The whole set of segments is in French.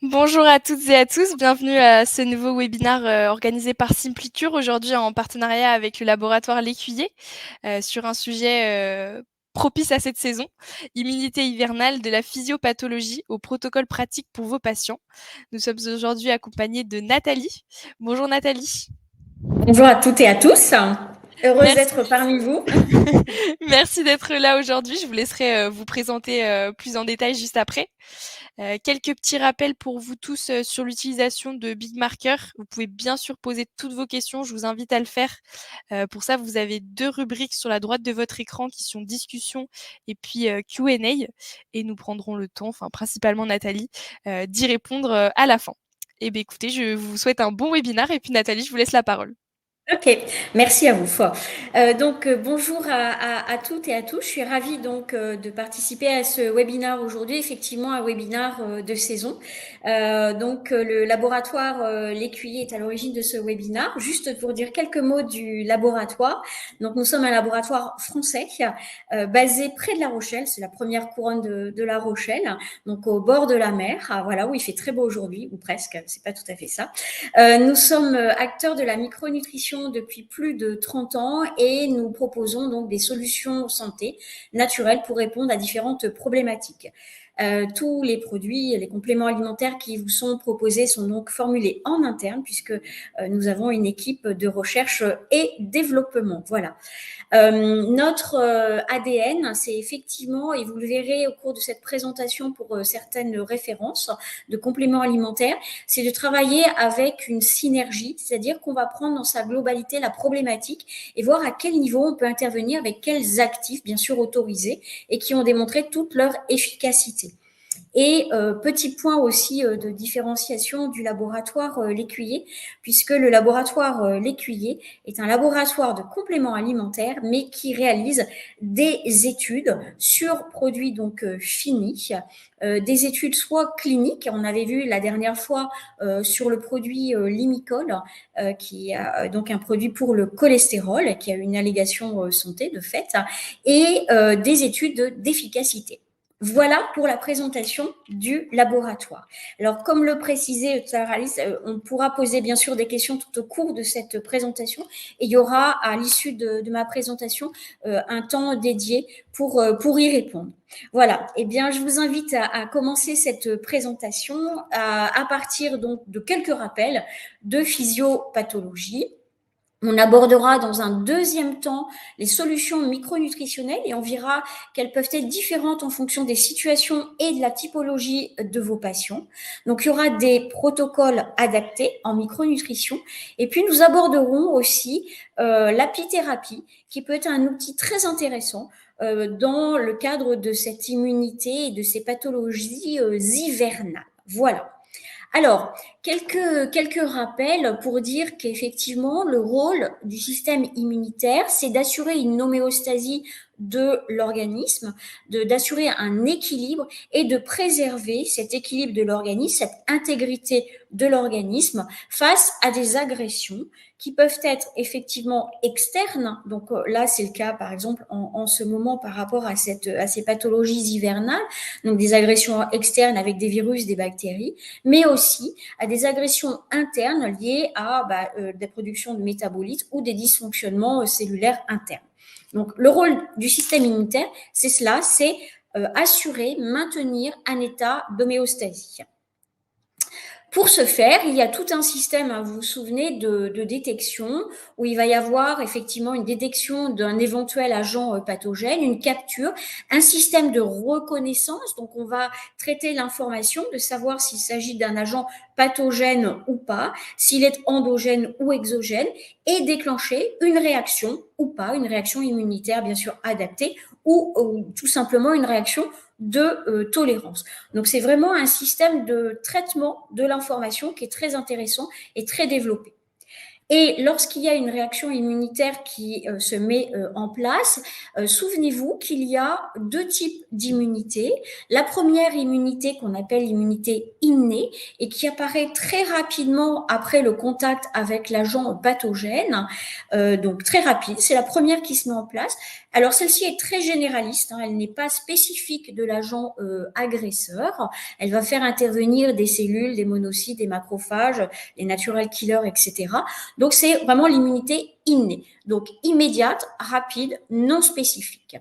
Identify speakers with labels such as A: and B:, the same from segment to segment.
A: Bonjour à toutes et à tous, bienvenue à ce nouveau webinaire organisé par Simplicure, aujourd'hui en partenariat avec le laboratoire L'Écuyer, sur un sujet propice à cette saison, immunité hivernale de la physiopathologie au protocole pratique pour vos patients. Nous sommes aujourd'hui accompagnés de Nathalie. Bonjour Nathalie.
B: Bonjour à toutes et à tous. Heureuse
A: Merci.
B: d'être parmi vous.
A: Merci d'être là aujourd'hui. Je vous laisserai vous présenter plus en détail juste après. Quelques petits rappels pour vous tous sur l'utilisation de BigMarker. Vous pouvez bien sûr poser toutes vos questions. Je vous invite à le faire. Pour ça, vous avez deux rubriques sur la droite de votre écran qui sont discussion et puis Q&A. Et nous prendrons le temps, enfin principalement Nathalie, d'y répondre à la fin. Eh bien écoutez, je vous souhaite un bon webinaire et puis Nathalie, je vous laisse la parole.
B: Ok, merci à vous. Bonjour à toutes et à tous. Je suis ravie de participer à ce webinaire aujourd'hui, effectivement un webinaire de saison. Le laboratoire L'Écuyer est à l'origine de ce webinaire. Juste pour dire quelques mots du laboratoire. Donc nous sommes un laboratoire français basé près de La Rochelle. C'est la première couronne de La Rochelle, donc au bord de la mer. Voilà, où il fait très beau aujourd'hui, ou presque. C'est pas tout à fait ça. Nous sommes acteurs de la micronutrition depuis plus de 30 ans et nous proposons donc des solutions santé naturelles pour répondre à différentes problématiques. Tous les produits, les compléments alimentaires qui vous sont proposés sont donc formulés en interne puisque nous avons une équipe de recherche et développement. Voilà. Notre ADN, c'est effectivement, et vous le verrez au cours de cette présentation pour certaines références de compléments alimentaires, c'est de travailler avec une synergie, c'est-à-dire qu'on va prendre dans sa globalité la problématique et voir à quel niveau on peut intervenir avec quels actifs, bien sûr autorisés, et qui ont démontré toute leur efficacité. Et petit point aussi de différenciation du laboratoire L'Écuyer, puisque le laboratoire L'Écuyer est un laboratoire de compléments alimentaires, mais qui réalise des études sur produits donc finis, des études soit cliniques, on avait vu la dernière fois sur le produit Limicol, qui est donc un produit pour le cholestérol, qui a une allégation santé de fait, et des études d'efficacité. Voilà pour la présentation du laboratoire. Alors, comme le précisait tout à l'heure Alice, on pourra poser bien sûr des questions tout au cours de cette présentation et il y aura à l'issue de ma présentation un temps dédié pour y répondre. Voilà, eh bien, je vous invite à commencer cette présentation à partir donc de quelques rappels de physiopathologie. On abordera dans un deuxième temps les solutions micronutritionnelles et on verra qu'elles peuvent être différentes en fonction des situations et de la typologie de vos patients. Donc, il y aura des protocoles adaptés en micronutrition. Et puis, nous aborderons aussi l'apithérapie, qui peut être un outil très intéressant dans le cadre de cette immunité et de ces pathologies hivernales. Voilà. Alors, quelques rappels pour dire qu'effectivement, le rôle du système immunitaire, c'est d'assurer une homéostasie de l'organisme, d'assurer un équilibre et de préserver cet équilibre de l'organisme, cette intégrité de l'organisme face à des agressions qui peuvent être effectivement externes. Donc là, c'est le cas, par exemple, en ce moment par rapport à ces pathologies hivernales, donc des agressions externes avec des virus, des bactéries, mais aussi à des agressions internes liées à des productions de métabolites ou des dysfonctionnements cellulaires internes. Donc, le rôle du système immunitaire, c'est cela, c'est assurer, maintenir un état d'homéostasie. Pour ce faire, il y a tout un système, hein, vous vous souvenez, de détection, où il va y avoir effectivement une détection d'un éventuel agent pathogène, une capture, un système de reconnaissance, donc on va traiter l'information de savoir s'il s'agit d'un agent pathogène ou pas, s'il est endogène ou exogène, et déclencher une réaction ou pas, une réaction immunitaire bien sûr adaptée, ou tout simplement une réaction de tolérance. Donc c'est vraiment un système de traitement de l'information qui est très intéressant et très développé. Et lorsqu'il y a une réaction immunitaire qui se met en place, souvenez-vous qu'il y a deux types d'immunité. La première immunité qu'on appelle l'immunité innée et qui apparaît très rapidement après le contact avec l'agent pathogène, donc très rapide, c'est la première qui se met en place. Alors, celle-ci est très généraliste, hein, elle n'est pas spécifique de l'agent agresseur. Elle va faire intervenir des cellules, des monocytes, des macrophages, les natural killers, etc. Donc, c'est vraiment l'immunité innée, donc immédiate, rapide, non spécifique.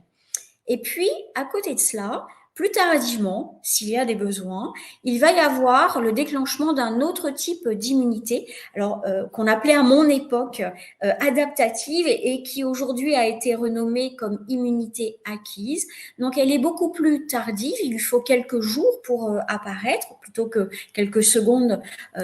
B: Et puis, à côté de cela, plus tardivement, s'il y a des besoins, il va y avoir le déclenchement d'un autre type d'immunité, alors qu'on appelait à mon époque adaptative et qui aujourd'hui a été renommée comme immunité acquise. Donc, elle est beaucoup plus tardive, il lui faut quelques jours pour apparaître plutôt que quelques secondes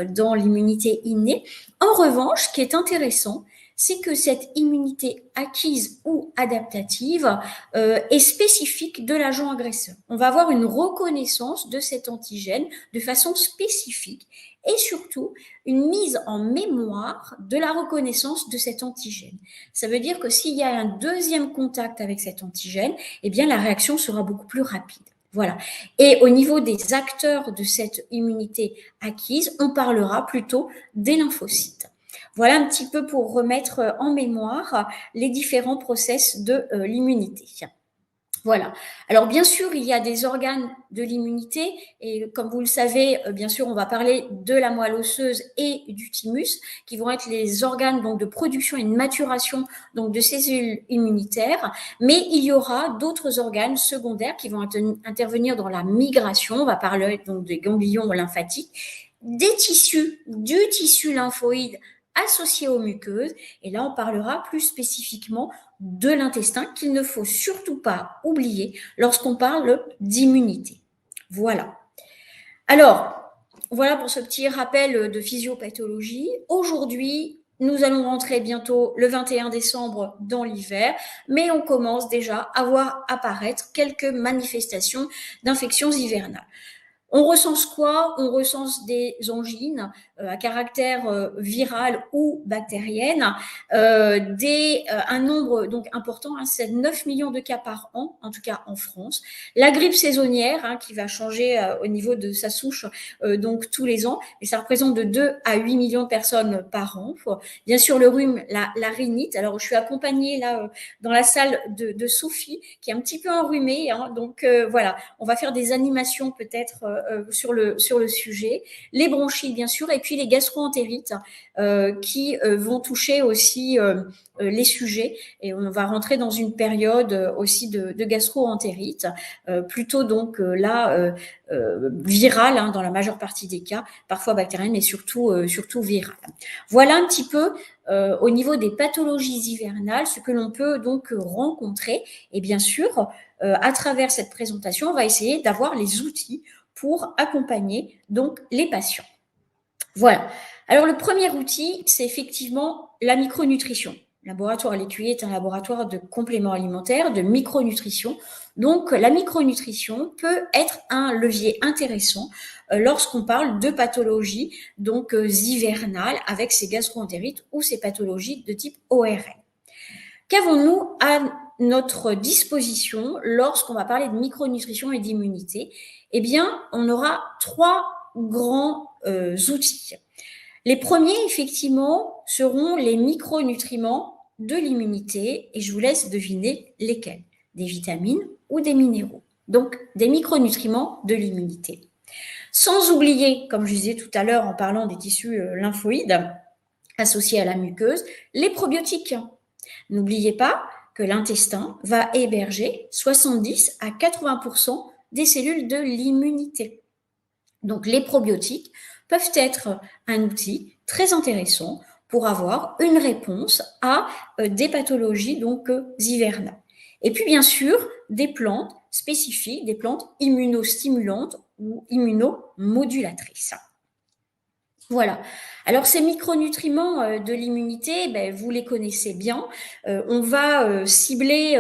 B: dans l'immunité innée. En revanche, ce qui est intéressant, c'est que cette immunité acquise ou adaptative est spécifique de l'agent agresseur. On va avoir une reconnaissance de cet antigène de façon spécifique et surtout une mise en mémoire de la reconnaissance de cet antigène. Ça veut dire que s'il y a un deuxième contact avec cet antigène, eh bien la réaction sera beaucoup plus rapide. Voilà. Et au niveau des acteurs de cette immunité acquise, on parlera plutôt des lymphocytes. Voilà un petit peu pour remettre en mémoire les différents process de l'immunité. Voilà. Alors bien sûr, il y a des organes de l'immunité et comme vous le savez, bien sûr, on va parler de la moelle osseuse et du thymus qui vont être les organes donc de production et de maturation donc de ces cellules immunitaires, mais il y aura d'autres organes secondaires qui vont intervenir dans la migration. On va parler donc des ganglions lymphatiques, des tissus, du tissu lymphoïde associé aux muqueuses et là on parlera plus spécifiquement de l'intestin qu'il ne faut surtout pas oublier lorsqu'on parle d'immunité. Voilà. Alors, voilà pour ce petit rappel de physiopathologie. Aujourd'hui, nous allons rentrer bientôt le 21 décembre dans l'hiver, mais on commence déjà à voir apparaître quelques manifestations d'infections hivernales. On recense quoi? On recense des angines à caractère viral ou bactérienne, un nombre donc important, hein, c'est 9 millions de cas par an, en tout cas en France. La grippe saisonnière, hein, qui va changer au niveau de sa souche donc tous les ans, et ça représente de 2 à 8 millions de personnes par an. Bien sûr, le rhume, la rhinite. Alors, je suis accompagnée là dans la salle de Sophie, qui est un petit peu enrhumée, hein, donc voilà, on va faire des animations peut-être sur le sujet, les bronchites bien sûr, et puis les gastro-entérites qui vont toucher aussi les sujets, et on va rentrer dans une période aussi de gastro-entérite, plutôt donc là virale hein, dans la majeure partie des cas, parfois bactérienne, mais surtout virale. Voilà un petit peu au niveau des pathologies hivernales, ce que l'on peut donc rencontrer, et bien sûr, à travers cette présentation, on va essayer d'avoir les outils pour accompagner donc les patients. Voilà. Alors le premier outil, c'est effectivement la micronutrition. Le laboratoire L'Écuyer est un laboratoire de compléments alimentaires, de micronutrition. Donc la micronutrition peut être un levier intéressant lorsqu'on parle de pathologies donc hivernales avec ces gastro-entérites ou ces pathologies de type ORL. Qu'avons-nous à notre disposition lorsqu'on va parler de micronutrition et d'immunité? Eh bien, on aura trois grands outils. Les premiers, effectivement, seront les micronutriments de l'immunité et je vous laisse deviner lesquels, des vitamines ou des minéraux. Donc, des micronutriments de l'immunité. Sans oublier, comme je disais tout à l'heure en parlant des tissus lymphoïdes associés à la muqueuse, les probiotiques. N'oubliez pas que l'intestin va héberger 70 à 80% des cellules de l'immunité. Donc, les probiotiques peuvent être un outil très intéressant pour avoir une réponse à des pathologies donc hivernales. Et puis, bien sûr, des plantes spécifiques, des plantes immunostimulantes ou immunomodulatrices. Voilà. Alors ces micronutriments de l'immunité, ben, vous les connaissez bien. On va cibler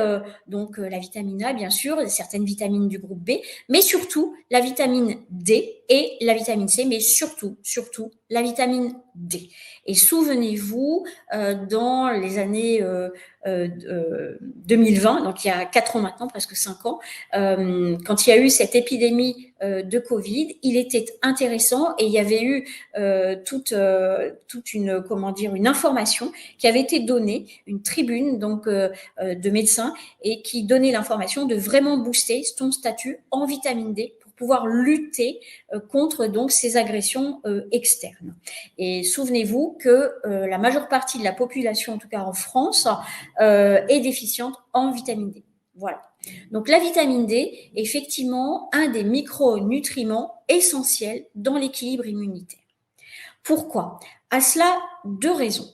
B: donc la vitamine A, bien sûr, certaines vitamines du groupe B, mais surtout la vitamine D et la vitamine C, mais surtout la vitamine D. Et souvenez-vous, dans les années 2020, donc il y a 4 ans maintenant, presque 5 ans, quand il y a eu cette épidémie de Covid, il était intéressant et il y avait eu toute une, comment dire, une information qui avait été donnée, une tribune donc de médecins, et qui donnait l'information de vraiment booster son statut en vitamine D pour pouvoir lutter contre donc ces agressions externes. Et souvenez-vous que la majeure partie de la population, en tout cas en France, est déficiente en vitamine D. Voilà. Donc la vitamine D est effectivement un des micronutriments essentiels dans l'équilibre immunitaire. Pourquoi? À cela, 2 raisons.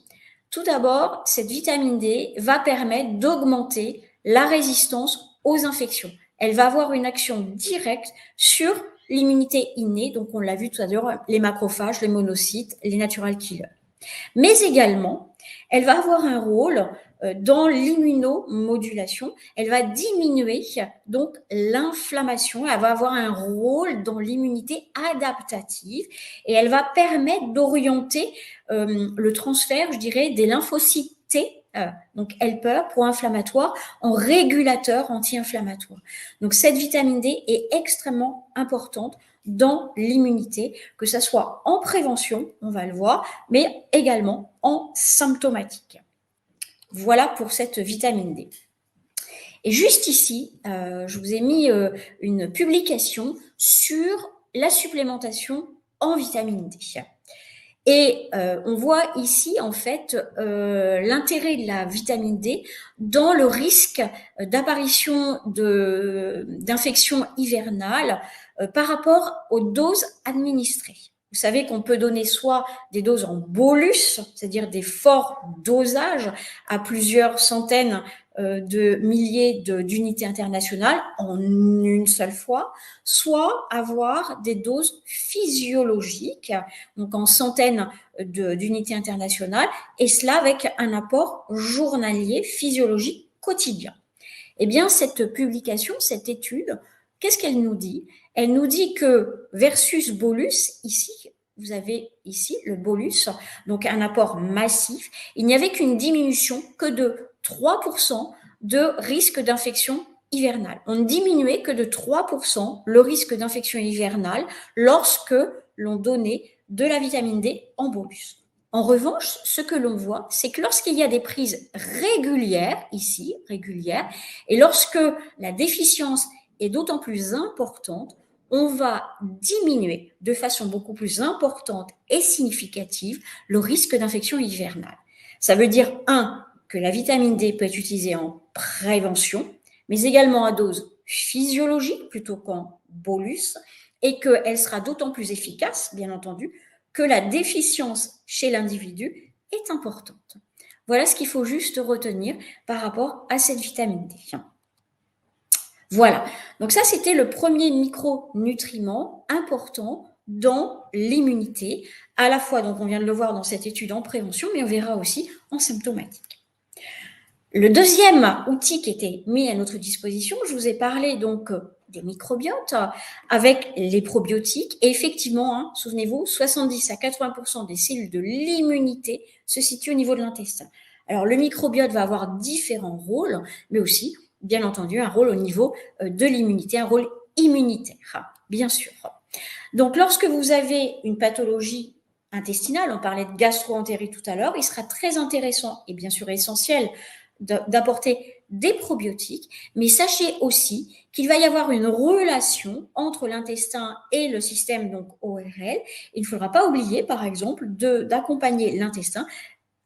B: Tout d'abord, cette vitamine D va permettre d'augmenter la résistance aux infections. Elle va avoir une action directe sur l'immunité innée, donc on l'a vu tout à l'heure, les macrophages, les monocytes, les natural killers. Mais également, elle va avoir un rôle dans l'immunomodulation. Elle va diminuer donc l'inflammation. Elle va avoir un rôle dans l'immunité adaptative et elle va permettre d'orienter le transfert, je dirais, des lymphocytes T, donc helper pro-inflammatoire, en régulateur anti-inflammatoire. Donc cette vitamine D est extrêmement importante dans l'immunité, que ce soit en prévention, on va le voir, mais également en symptomatique. Voilà pour cette vitamine D. Et juste ici, je vous ai mis une publication sur la supplémentation en vitamine D. Et on voit ici, en fait, l'intérêt de la vitamine D dans le risque d'apparition d'infections hivernales par rapport aux doses administrées. Vous savez qu'on peut donner soit des doses en bolus, c'est-à-dire des forts dosages à plusieurs centaines de milliers d'unités internationales en une seule fois, soit avoir des doses physiologiques, donc en centaines d'unités internationales, et cela avec un apport journalier physiologique quotidien. Eh bien, cette publication, cette étude, qu'est-ce qu'elle nous dit? Elle nous dit que versus bolus, ici, vous avez ici le bolus, donc un apport massif, il n'y avait qu'une diminution que de 3% de risque d'infection hivernale. On ne diminuait que de 3% le risque d'infection hivernale lorsque l'on donnait de la vitamine D en bolus. En revanche, ce que l'on voit, c'est que lorsqu'il y a des prises régulières, ici, régulières, et lorsque la déficience est d'autant plus importante, on va diminuer de façon beaucoup plus importante et significative le risque d'infection hivernale. Ça veut dire, que la vitamine D peut être utilisée en prévention, mais également à dose physiologique plutôt qu'en bolus, et qu'elle sera d'autant plus efficace, bien entendu, que la déficience chez l'individu est importante. Voilà ce qu'il faut juste retenir par rapport à cette vitamine D. Voilà, donc ça c'était le premier micronutriment important dans l'immunité, à la fois, donc on vient de le voir dans cette étude en prévention, mais on verra aussi en symptomatique. Le deuxième outil qui était mis à notre disposition, je vous ai parlé donc des microbiotes avec les probiotiques. Et effectivement, souvenez-vous, 70 à 80% des cellules de l'immunité se situent au niveau de l'intestin. Alors, le microbiote va avoir différents rôles, mais aussi, bien entendu, un rôle au niveau de l'immunité, un rôle immunitaire, bien sûr. Donc, lorsque vous avez une pathologie intestinale, on parlait de gastro-entérite tout à l'heure, il sera très intéressant et bien sûr essentiel d'apporter des probiotiques, mais sachez aussi qu'il va y avoir une relation entre l'intestin et le système donc ORL. Il ne faudra pas oublier, par exemple, d'accompagner l'intestin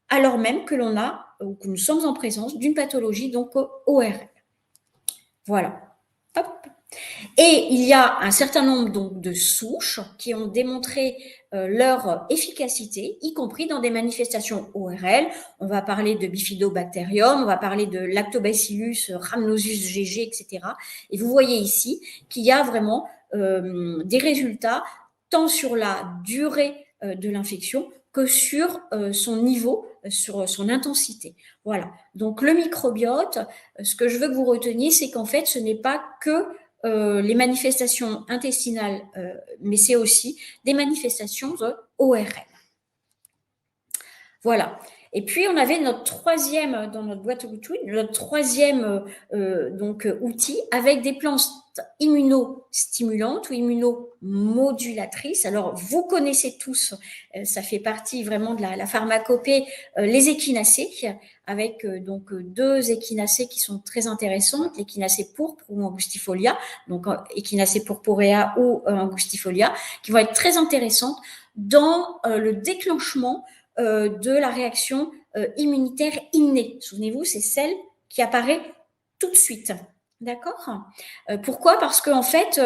B: alors même que l'on a ou que nous sommes en présence d'une pathologie donc ORL. Voilà. Hop. Et il y a un certain nombre donc de souches qui ont démontré leur efficacité, y compris dans des manifestations ORL. On va parler de Bifidobacterium, on va parler de Lactobacillus rhamnosus GG, etc. Et vous voyez ici qu'il y a vraiment des résultats tant sur la durée de l'infection que sur son niveau, sur son intensité. Voilà. Donc le microbiote, ce que je veux que vous reteniez, c'est qu'en fait, ce n'est pas que les manifestations intestinales, mais c'est aussi des manifestations de ORL. Voilà. Et puis, on avait notre troisième, dans notre boîte à outils, notre troisième outil avec des plantes immunostimulantes ou immunomodulatrices. Alors, vous connaissez tous, ça fait partie vraiment de la pharmacopée, les échinacées, avec deux échinacées qui sont très intéressantes, l'échinacée pourpre ou angustifolia, donc échinacée purpurea ou angustifolia, qui vont être très intéressantes dans le déclenchement de la réaction immunitaire innée. Souvenez-vous, c'est celle qui apparaît tout de suite. D'accord. Pourquoi? Parce qu'en fait,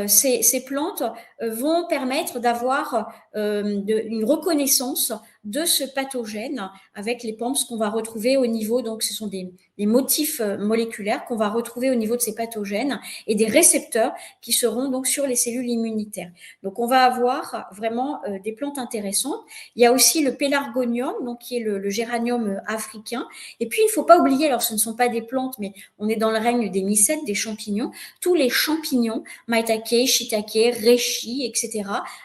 B: ces plantes vont permettre d'avoir une reconnaissance de ce pathogène avec les PAMPs qu'on va retrouver au niveau, donc ce sont des motifs moléculaires qu'on va retrouver au niveau de ces pathogènes et des récepteurs qui seront donc sur les cellules immunitaires. Donc on va avoir vraiment des plantes intéressantes. Il y a aussi le pélargonium, donc qui est le géranium africain. Et puis il ne faut pas oublier, alors ce ne sont pas des plantes, mais on est dans le règne des mycètes, des champignons, tous les champignons, maitake, shiitake, reishi, etc.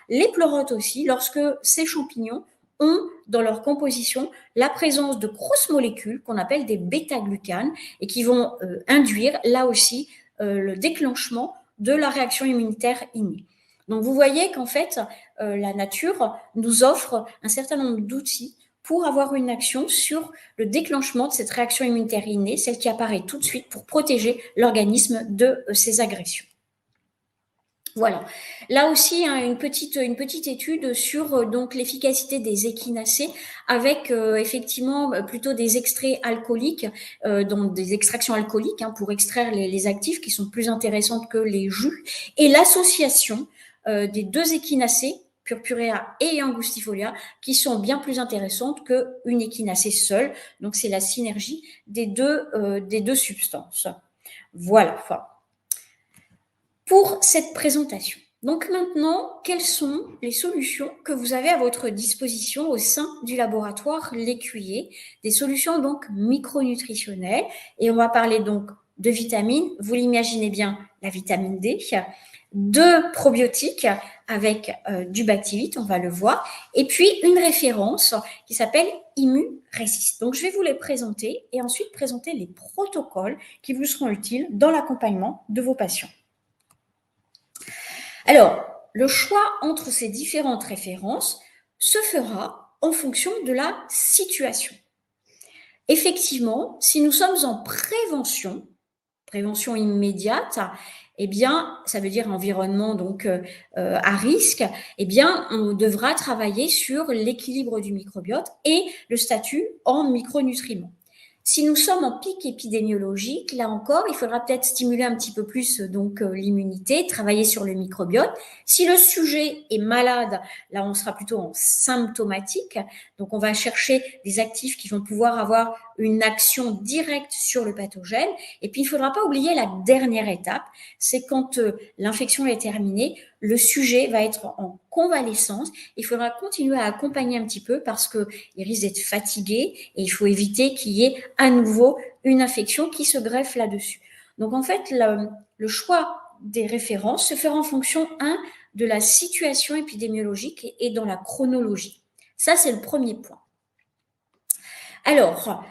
B: Les pleurotes aussi, lorsque ces champignons ont dans leur composition la présence de grosses molécules qu'on appelle des bêta-glucanes et qui vont induire là aussi le déclenchement de la réaction immunitaire innée. Donc vous voyez qu'en fait, la nature nous offre un certain nombre d'outils pour avoir une action sur le déclenchement de cette réaction immunitaire innée, celle qui apparaît tout de suite pour protéger l'organisme de ces agressions. Voilà. Là aussi, hein, une petite étude sur donc l'efficacité des échinacées avec effectivement plutôt des extraits alcooliques, donc des extractions alcooliques hein, pour extraire les actifs qui sont plus intéressantes que les jus, et l'association des deux échinacées, purpurea et angustifolia, qui sont bien plus intéressantes qu'une échinacée seule. Donc c'est la synergie des deux substances. Voilà. Enfin, pour cette présentation. Donc maintenant, quelles sont les solutions que vous avez à votre disposition au sein du laboratoire L'Écuyer? Des solutions donc micronutritionnelles, et on va parler donc de vitamines, vous l'imaginez bien, la vitamine D, de probiotiques avec du Bactivit, on va le voir, et puis une référence qui s'appelle ImuRésist. Donc je vais vous les présenter et ensuite présenter les protocoles qui vous seront utiles dans l'accompagnement de vos patients. Alors, le choix entre ces différentes références se fera en fonction de la situation. Effectivement, si nous sommes en prévention immédiate, eh bien, ça veut dire environnement donc à risque, eh bien, on devra travailler sur l'équilibre du microbiote et le statut en micronutriments. Si nous sommes en pic épidémiologique, là encore, il faudra peut-être stimuler un petit peu plus donc l'immunité, travailler sur le microbiote. Si le sujet est malade, là on sera plutôt en symptomatique. Donc on va chercher des actifs qui vont pouvoir avoir une action directe sur le pathogène. Et puis il ne faudra pas oublier la dernière étape, c'est quand l'infection est terminée, le sujet va être en convalescence. Il faudra continuer à accompagner un petit peu parce qu'il risque d'être fatigué et il faut éviter qu'il y ait à nouveau une infection qui se greffe là-dessus. Donc en fait, le choix des références se fera en fonction, de la situation épidémiologique et dans la chronologie. Ça, c'est le premier point. Alors,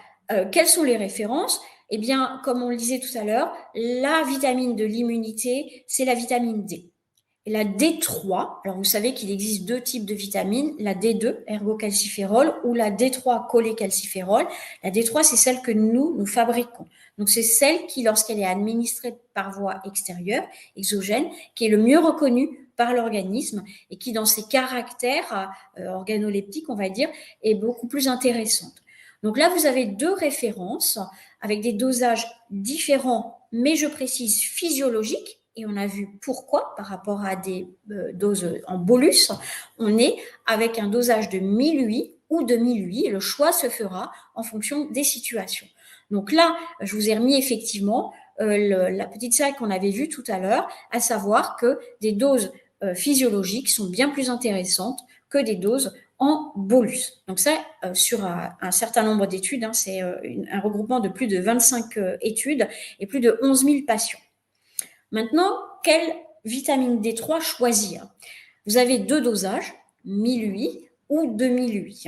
B: quelles sont les références? Eh bien, comme on le disait tout à l'heure, la vitamine de l'immunité, c'est la vitamine D. Et la D3, alors vous savez qu'il existe deux types de vitamines, la D2, ergocalciférol, ou la D3, cholécalciférol. La D3, c'est celle que nous fabriquons. Donc, c'est celle qui, lorsqu'elle est administrée par voie extérieure, exogène, qui est le mieux reconnue par l'organisme et qui, dans ses caractères organoleptiques, on va dire, est beaucoup plus intéressante. Donc là, vous avez deux références avec des dosages différents, mais je précise physiologiques. Et on a vu pourquoi, par rapport à des doses en bolus, on est avec un dosage de 1008 ou de 1008. Le choix se fera en fonction des situations. Donc là, je vous ai remis effectivement la petite salle qu'on avait vue tout à l'heure, à savoir que des doses physiologiques sont bien plus intéressantes que des doses en bolus. Donc ça, sur un certain nombre d'études, c'est un regroupement de plus de 25 études et plus de 11 000 patients. Maintenant, quelle vitamine D3 choisir? Vous avez 2 dosages, 1000 UI ou 2000 UI.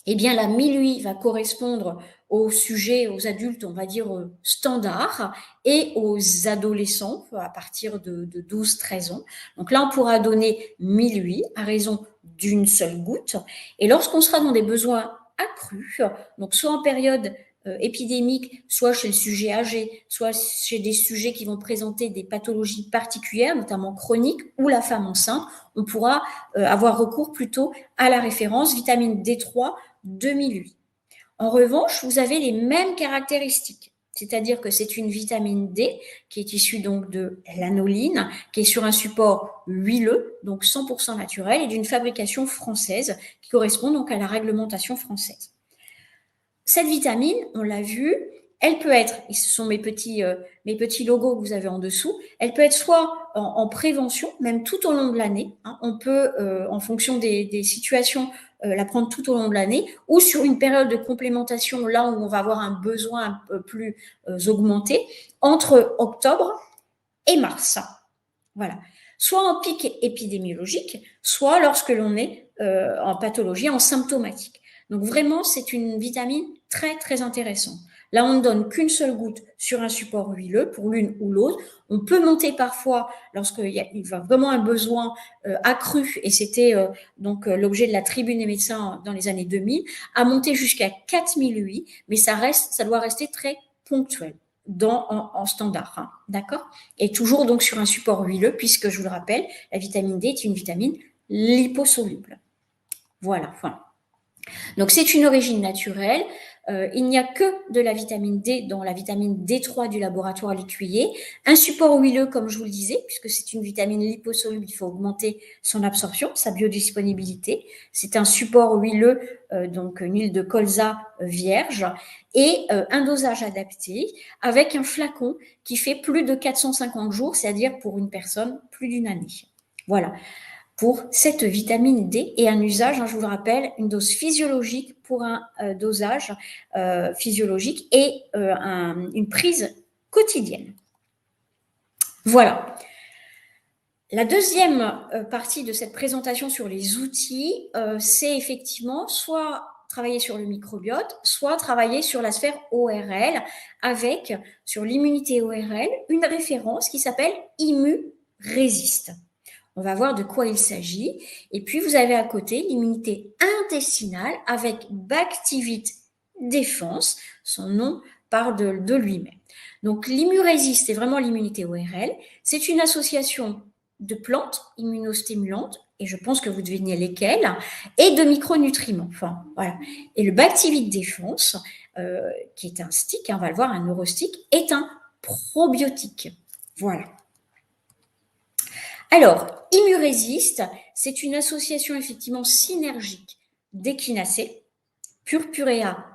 B: Eh bien, la 1000 UI va correspondre aux sujets, aux adultes, on va dire standards, et aux adolescents à partir de 12-13 ans. Donc là, on pourra donner 1000 UI à raison d'une seule goutte. Et lorsqu'on sera dans des besoins accrus, donc soit en période épidémique, soit chez le sujet âgé, soit chez des sujets qui vont présenter des pathologies particulières, notamment chroniques, ou la femme enceinte, on pourra avoir recours plutôt à la référence vitamine D3 2008. En revanche, vous avez les mêmes caractéristiques, c'est-à-dire que c'est une vitamine D qui est issue donc de l'anoline, qui est sur un support huileux, donc 100% naturel, et d'une fabrication française qui correspond donc à la réglementation française. Cette vitamine, on l'a vu, elle peut être, et ce sont mes petits logos que vous avez en dessous, elle peut être soit en prévention, même tout au long de l'année. Hein, on peut, en fonction des situations, la prendre tout au long de l'année, ou sur une période de complémentation, là où on va avoir un besoin un peu plus augmenté, entre octobre et mars. Voilà. Soit en pic épidémiologique, soit lorsque l'on est en pathologie, en symptomatique. Donc vraiment, c'est une vitamine très, très intéressante. Là, on ne donne qu'une seule goutte sur un support huileux pour l'une ou l'autre. On peut monter parfois lorsqu'il y a vraiment un besoin accru, et c'était donc l'objet de la tribune des médecins dans les années 2000, à monter jusqu'à 4000 UI, mais ça doit rester très ponctuel en standard, hein, d'accord? Et toujours donc sur un support huileux, puisque je vous le rappelle, la vitamine D est une vitamine liposoluble. Voilà. Donc c'est une origine naturelle. Il n'y a que de la vitamine D dans la vitamine D3 du laboratoire L'Écuyer. Un support huileux, comme je vous le disais, puisque c'est une vitamine liposoluble, il faut augmenter son absorption, sa biodisponibilité. C'est un support huileux, donc une huile de colza vierge, et un dosage adapté avec un flacon qui fait plus de 450 jours, c'est-à-dire pour une personne plus d'une année. Voilà. Pour cette vitamine D et un usage, hein, je vous le rappelle, une dose physiologique pour un dosage physiologique et une prise quotidienne. Voilà. La deuxième partie de cette présentation sur les outils, c'est effectivement soit travailler sur le microbiote, soit travailler sur la sphère ORL avec, sur l'immunité ORL, une référence qui s'appelle ImuRésiste. On va voir de quoi il s'agit. Et puis, vous avez à côté l'immunité intestinale avec Bactivit Défense. Son nom parle de lui-même. Donc, l'ImuRésiste, c'est vraiment l'immunité ORL. C'est une association de plantes immunostimulantes, et je pense que vous devinez lesquelles, et de micronutriments. Enfin, voilà. Et le Bactivit Défense, qui est un stick, hein, on va le voir, un neurostick, est un probiotique. Voilà. Alors, ImuRésiste, c'est une association effectivement synergique d'échinacées, purpurea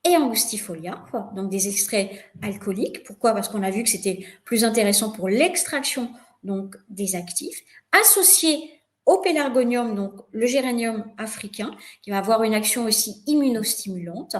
B: et angustifolia, donc des extraits alcooliques. Pourquoi? Parce qu'on a vu que c'était plus intéressant pour l'extraction donc des actifs, associés au pélargonium, donc le géranium africain, qui va avoir une action aussi immunostimulante,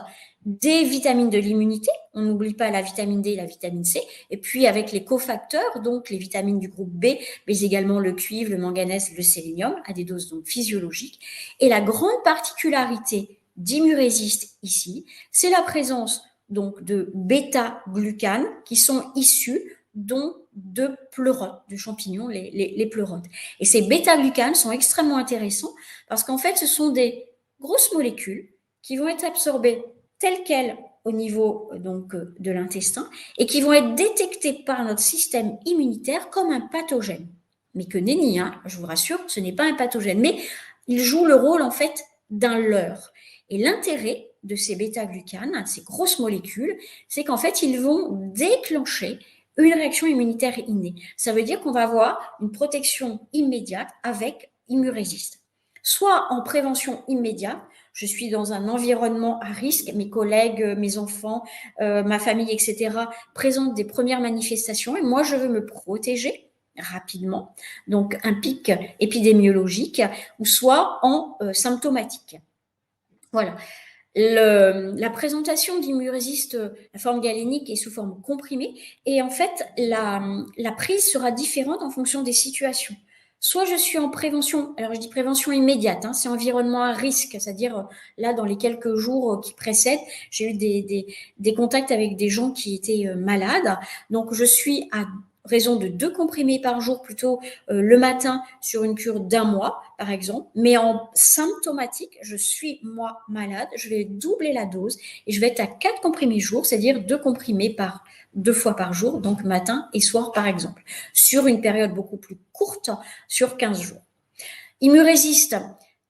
B: des vitamines de l'immunité, on n'oublie pas la vitamine D et la vitamine C, et puis avec les cofacteurs, donc les vitamines du groupe B, mais également le cuivre, le manganèse, le sélénium, à des doses donc physiologiques. Et la grande particularité d'ImuRésiste ici, c'est la présence donc de bêta-glucanes qui sont issus donc de pleurotes, de champignons, les pleurotes. Et ces bêta-glucanes sont extrêmement intéressants parce qu'en fait, ce sont des grosses molécules qui vont être absorbées telles quelles au niveau donc de l'intestin et qui vont être détectées par notre système immunitaire comme un pathogène. Mais que nenni, hein, je vous rassure, ce n'est pas un pathogène, mais il joue le rôle en fait d'un leurre. Et l'intérêt de ces bêta-glucanes, ces grosses molécules, c'est qu'en fait, ils vont déclencher une réaction immunitaire innée. Ça veut dire qu'on va avoir une protection immédiate avec ImuRésiste. Soit en prévention immédiate, je suis dans un environnement à risque, mes collègues, mes enfants, ma famille, etc., présentent des premières manifestations et moi, je veux me protéger rapidement, donc un pic épidémiologique, ou soit en symptomatique. Voilà. La présentation d'Immurésiste, la forme galénique est sous forme comprimée et en fait, la prise sera différente en fonction des situations. Soit je suis en prévention, alors je dis prévention immédiate, hein, c'est environnement à risque, c'est-à-dire là, dans les quelques jours qui précèdent, j'ai eu des contacts avec des gens qui étaient malades. Donc, je suis à raison de 2 comprimés par jour, plutôt le matin sur une cure d'1 mois, par exemple. Mais en symptomatique, je suis, moi, malade, je vais doubler la dose et je vais être à 4 comprimés jour, c'est-à-dire 2 comprimés par 2 fois par jour, donc matin et soir, par exemple, sur une période beaucoup plus courte, sur 15 jours. Immurésiste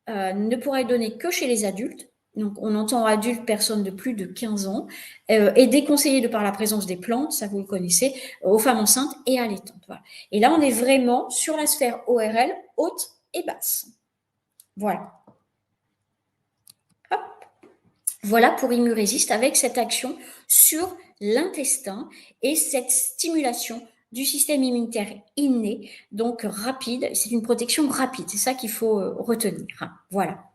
B: ne pourra être donné que chez les adultes. Donc, on entend adulte, personne de plus de 15 ans, est déconseillé de par la présence des plantes, ça vous le connaissez, aux femmes enceintes et allaitantes. Voilà. Et là, on est vraiment sur la sphère ORL, haute et basse. Voilà. Hop. Voilà pour Immurésiste avec cette action sur l'intestin et cette stimulation du système immunitaire inné, donc rapide. C'est une protection rapide, c'est ça qu'il faut retenir. Voilà.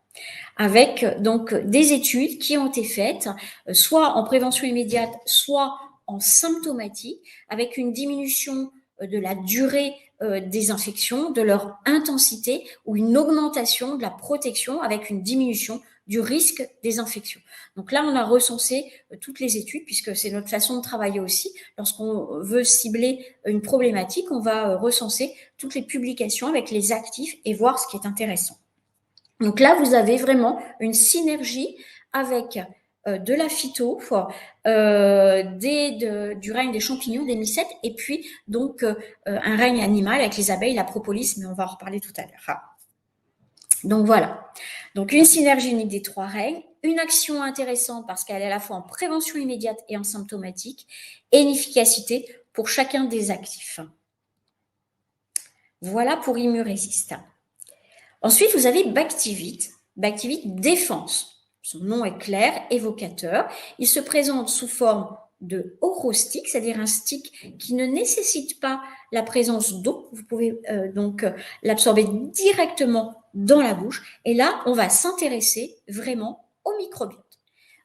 B: Avec donc des études qui ont été faites, soit en prévention immédiate, soit en symptomatique, avec une diminution de la durée des infections, de leur intensité, ou une augmentation de la protection avec une diminution du risque des infections. Donc là, on a recensé toutes les études, puisque c'est notre façon de travailler aussi. Lorsqu'on veut cibler une problématique, on va recenser toutes les publications avec les actifs et voir ce qui est intéressant. Donc là, vous avez vraiment une synergie avec de la phyto, du règne des champignons, des mycètes, et puis donc un règne animal avec les abeilles, la propolis, mais on va en reparler tout à l'heure. Donc voilà. Donc une synergie unique des 3 règnes, une action intéressante parce qu'elle est à la fois en prévention immédiate et en symptomatique, et une efficacité pour chacun des actifs. Voilà pour Immurésiste. Ensuite, vous avez Bactivite. Bactivite défense. Son nom est clair, évocateur. Il se présente sous forme de orostick, c'est-à-dire un stick qui ne nécessite pas la présence d'eau. Vous pouvez donc l'absorber directement dans la bouche. Et là, on va s'intéresser vraiment au microbiote.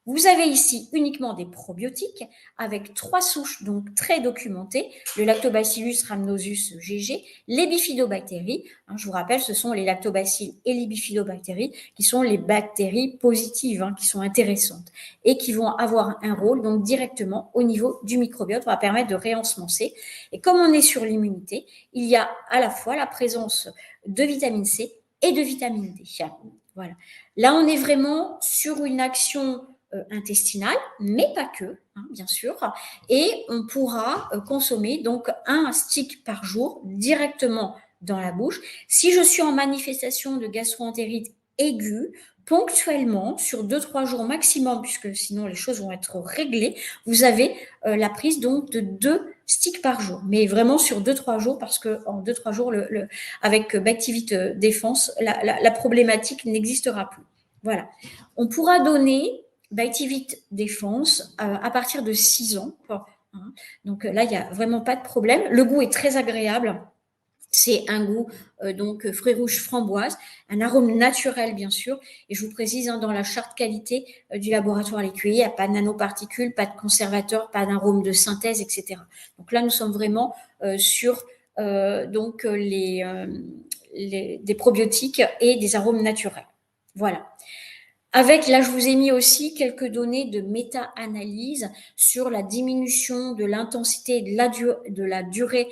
B: Vous avez ici uniquement des probiotiques avec 3 souches donc très documentées, le Lactobacillus rhamnosus GG, les bifidobactéries, je vous rappelle, ce sont les lactobacilles et les bifidobactéries qui sont les bactéries positives, qui sont intéressantes et qui vont avoir un rôle donc directement au niveau du microbiote, va permettre de réensemencer. Et comme on est sur l'immunité, il y a à la fois la présence de vitamine C et de vitamine D. Voilà. Là, on est vraiment sur une action intestinale, mais pas que, bien sûr, et on pourra consommer donc un stick par jour directement dans la bouche. Si je suis en manifestation de gastro-entérite aiguë, ponctuellement, sur 2-3 jours maximum, puisque sinon les choses vont être réglées, vous avez la prise donc de 2 sticks par jour, mais vraiment sur 2-3 jours, parce qu'en 2-3 jours, avec Bactivite Défense, la problématique n'existera plus. Voilà. On pourra donner Bactivite Défense à partir de 6 ans. Donc là, il n'y a vraiment pas de problème. Le goût est très agréable. C'est un goût donc fruits rouges framboise, un arôme naturel bien sûr. Et je vous précise, dans la charte qualité du laboratoire L'Écuyer, il n'y a pas de nanoparticules, pas de conservateurs, pas d'arôme de synthèse, etc. Donc là, nous sommes vraiment sur donc des probiotiques et des arômes naturels. Voilà. Avec, là, je vous ai mis aussi quelques données de méta-analyse sur la diminution de l'intensité et de la durée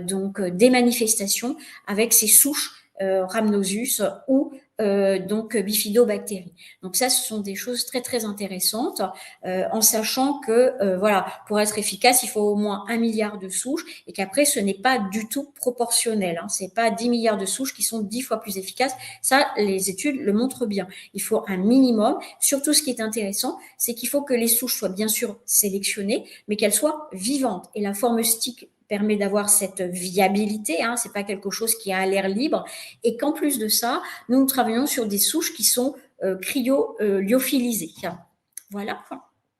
B: donc des manifestations avec ces souches rhamnosus ou donc bifidobactéries. Donc ça, ce sont des choses très très intéressantes, en sachant que voilà, pour être efficace, il faut au moins 1 milliard de souches et qu'après, ce n'est pas du tout proportionnel. C'est pas 10 milliards de souches qui sont 10 fois plus efficaces. Ça, les études le montrent bien. Il faut un minimum. Surtout, ce qui est intéressant, c'est qu'il faut que les souches soient bien sûr sélectionnées, mais qu'elles soient vivantes. Et la forme stick permet d'avoir cette viabilité, c'est pas quelque chose qui a à l'air libre, et qu'en plus de ça, nous travaillons sur des souches qui sont cryolyophilysées. Voilà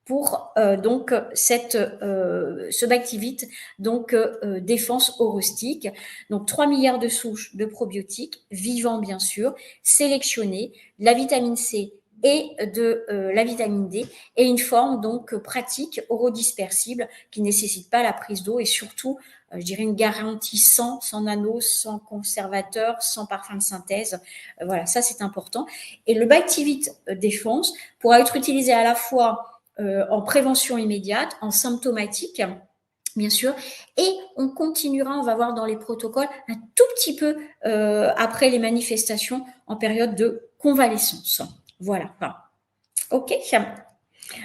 B: pour donc ce Bactivite donc défense orostick. Donc 3 milliards de souches de probiotiques vivants bien sûr, sélectionnées, la vitamine C et de la vitamine D, et une forme donc pratique orodispersible qui ne nécessite pas la prise d'eau, et surtout, je dirais, une garantie sans nano, sans conservateur, sans parfum de synthèse. Voilà, ça c'est important. Et le Bactivit Défense pourra être utilisé à la fois en prévention immédiate, en symptomatique, bien sûr, et on continuera, on va voir dans les protocoles, un tout petit peu après les manifestations en période de convalescence. Voilà. OK.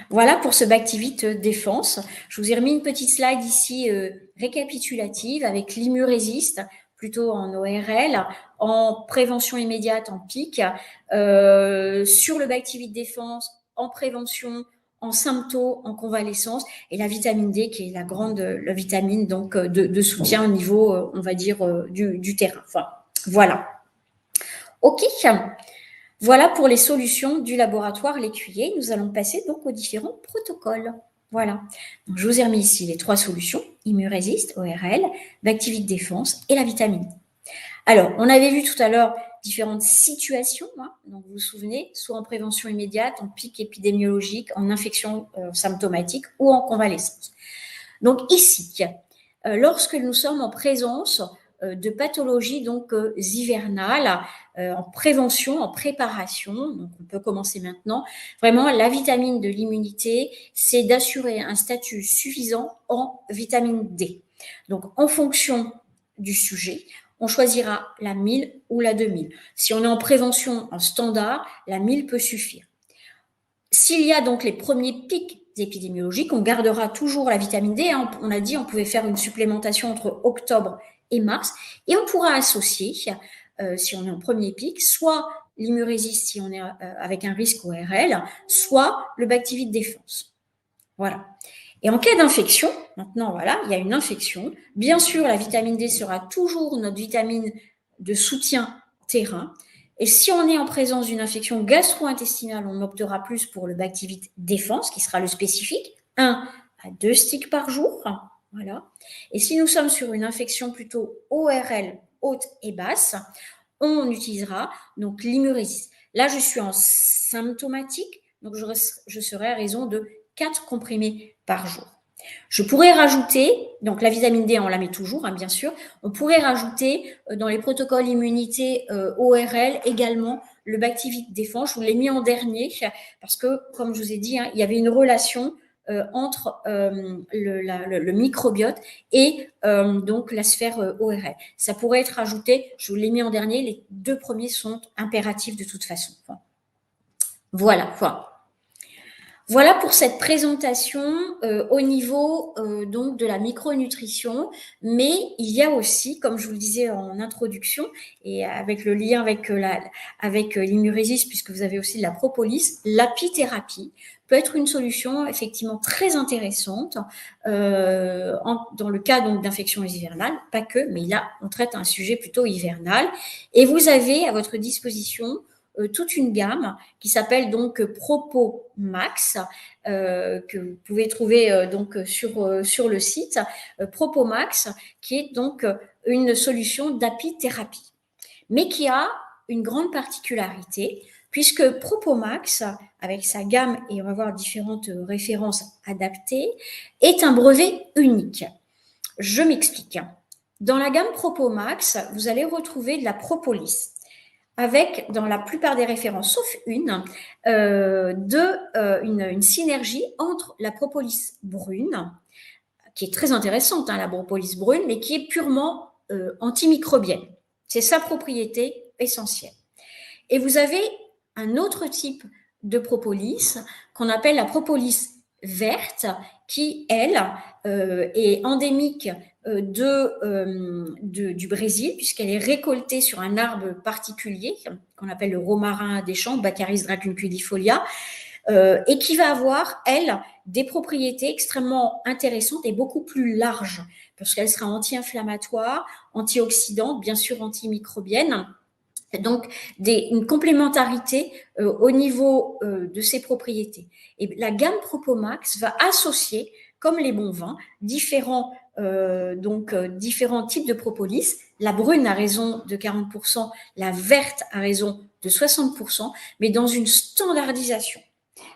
B: Voilà pour ce Bactivit Défense. Je vous ai remis une petite slide ici récapitulative avec l'Immuresist, plutôt en ORL, en prévention immédiate, en PIC, sur le Bactivit Défense, en prévention, en symptômes, en convalescence, et la vitamine D qui est la vitamine donc de soutien au niveau, on va dire, du terrain. Enfin, voilà. OK. Voilà pour les solutions du laboratoire L'Écuyer. Nous allons passer donc aux différents protocoles. Voilà. Donc, je vous ai remis ici les 3 solutions, Immuresist, ORL, Bactivit Défense et la vitamine. Alors, on avait vu tout à l'heure différentes situations, donc vous vous souvenez, soit en prévention immédiate, en pic épidémiologique, en infection symptomatique ou en convalescence. Donc ici, lorsque nous sommes en présence de pathologies donc hivernales, en prévention, en préparation, donc on peut commencer maintenant. Vraiment, la vitamine de l'immunité, c'est d'assurer un statut suffisant en vitamine D. Donc, en fonction du sujet, on choisira la 1000 ou la 2000. Si on est en prévention en standard, la 1000 peut suffire. S'il y a donc les premiers pics épidémiologiques, on gardera toujours la vitamine D. On a dit on pouvait faire une supplémentation entre octobre et mars, et on pourra associer, si on est en premier pic, soit l'Immuresist si on est avec un risque ORL, soit le Bactivit Défense. Voilà. Et en cas d'infection, maintenant voilà, il y a une infection. Bien sûr, la vitamine D sera toujours notre vitamine de soutien terrain. Et si on est en présence d'une infection gastro-intestinale, on optera plus pour le Bactivit Défense, qui sera le spécifique, 1 à 2 sticks par jour. Voilà. Et si nous sommes sur une infection plutôt ORL, haute et basse, on utilisera donc l'Immuresist. Là, je suis en symptomatique, donc je serai à raison de 4 comprimés par jour. Je pourrais rajouter, donc la vitamine D, on la met toujours, bien sûr, on pourrait rajouter dans les protocoles immunité ORL également le Bactivit Défense. Je vous l'ai mis en dernier parce que, comme je vous ai dit, il y avait une relation entre le microbiote et donc la sphère ORL. Ça pourrait être ajouté, je vous l'ai mis en dernier, les 2 premiers sont impératifs de toute façon. Voilà. Voilà pour cette présentation au niveau donc de la micronutrition, mais il y a aussi, comme je vous le disais en introduction, et avec le lien avec l'Immuresist, puisque vous avez aussi de la propolis, l'apithérapie peut être une solution effectivement très intéressante dans le cas donc d'infections hivernales, pas que, mais là on traite un sujet plutôt hivernal, et vous avez à votre disposition toute une gamme qui s'appelle donc Propomax, que vous pouvez trouver donc sur le site Propomax, qui est donc une solution d'apithérapie, mais qui a une grande particularité, puisque Propomax, avec sa gamme, et on va voir différentes références adaptées, est un brevet unique. Je m'explique. Dans la gamme Propomax, vous allez retrouver de la propolis, avec, dans la plupart des références, sauf une synergie entre la propolis brune, qui est très intéressante, la propolis brune, mais qui est purement antimicrobienne. C'est sa propriété essentielle. Et vous avez un autre type de propolis qu'on appelle la propolis verte, qui, elle, est endémique du Brésil, puisqu'elle est récoltée sur un arbre particulier qu'on appelle le romarin des champs, Baccharis dracunculifolia, et qui va avoir, elle, des propriétés extrêmement intéressantes et beaucoup plus larges, parce qu'elle sera anti-inflammatoire, antioxydante, bien sûr antimicrobienne. Donc, une complémentarité au niveau de ses propriétés. Et la gamme Propomax va associer, comme les bons vins, différents types de propolis. La brune à raison de 40%, la verte à raison de 60%, mais dans une standardisation.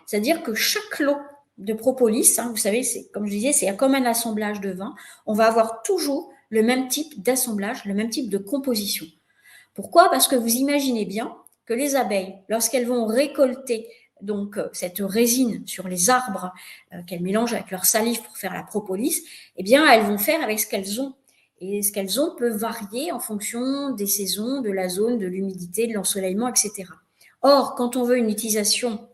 B: C'est-à-dire que chaque lot de propolis, vous savez, comme je disais, c'est comme un assemblage de vin, on va avoir toujours le même type d'assemblage, le même type de composition. Pourquoi ? Parce que vous imaginez bien que les abeilles, lorsqu'elles vont récolter donc cette résine sur les arbres qu'elles mélangent avec leur salive pour faire la propolis, eh bien, elles vont faire avec ce qu'elles ont. Et ce qu'elles ont peut varier en fonction des saisons, de la zone, de l'humidité, de l'ensoleillement, etc. Or, quand on veut une utilisation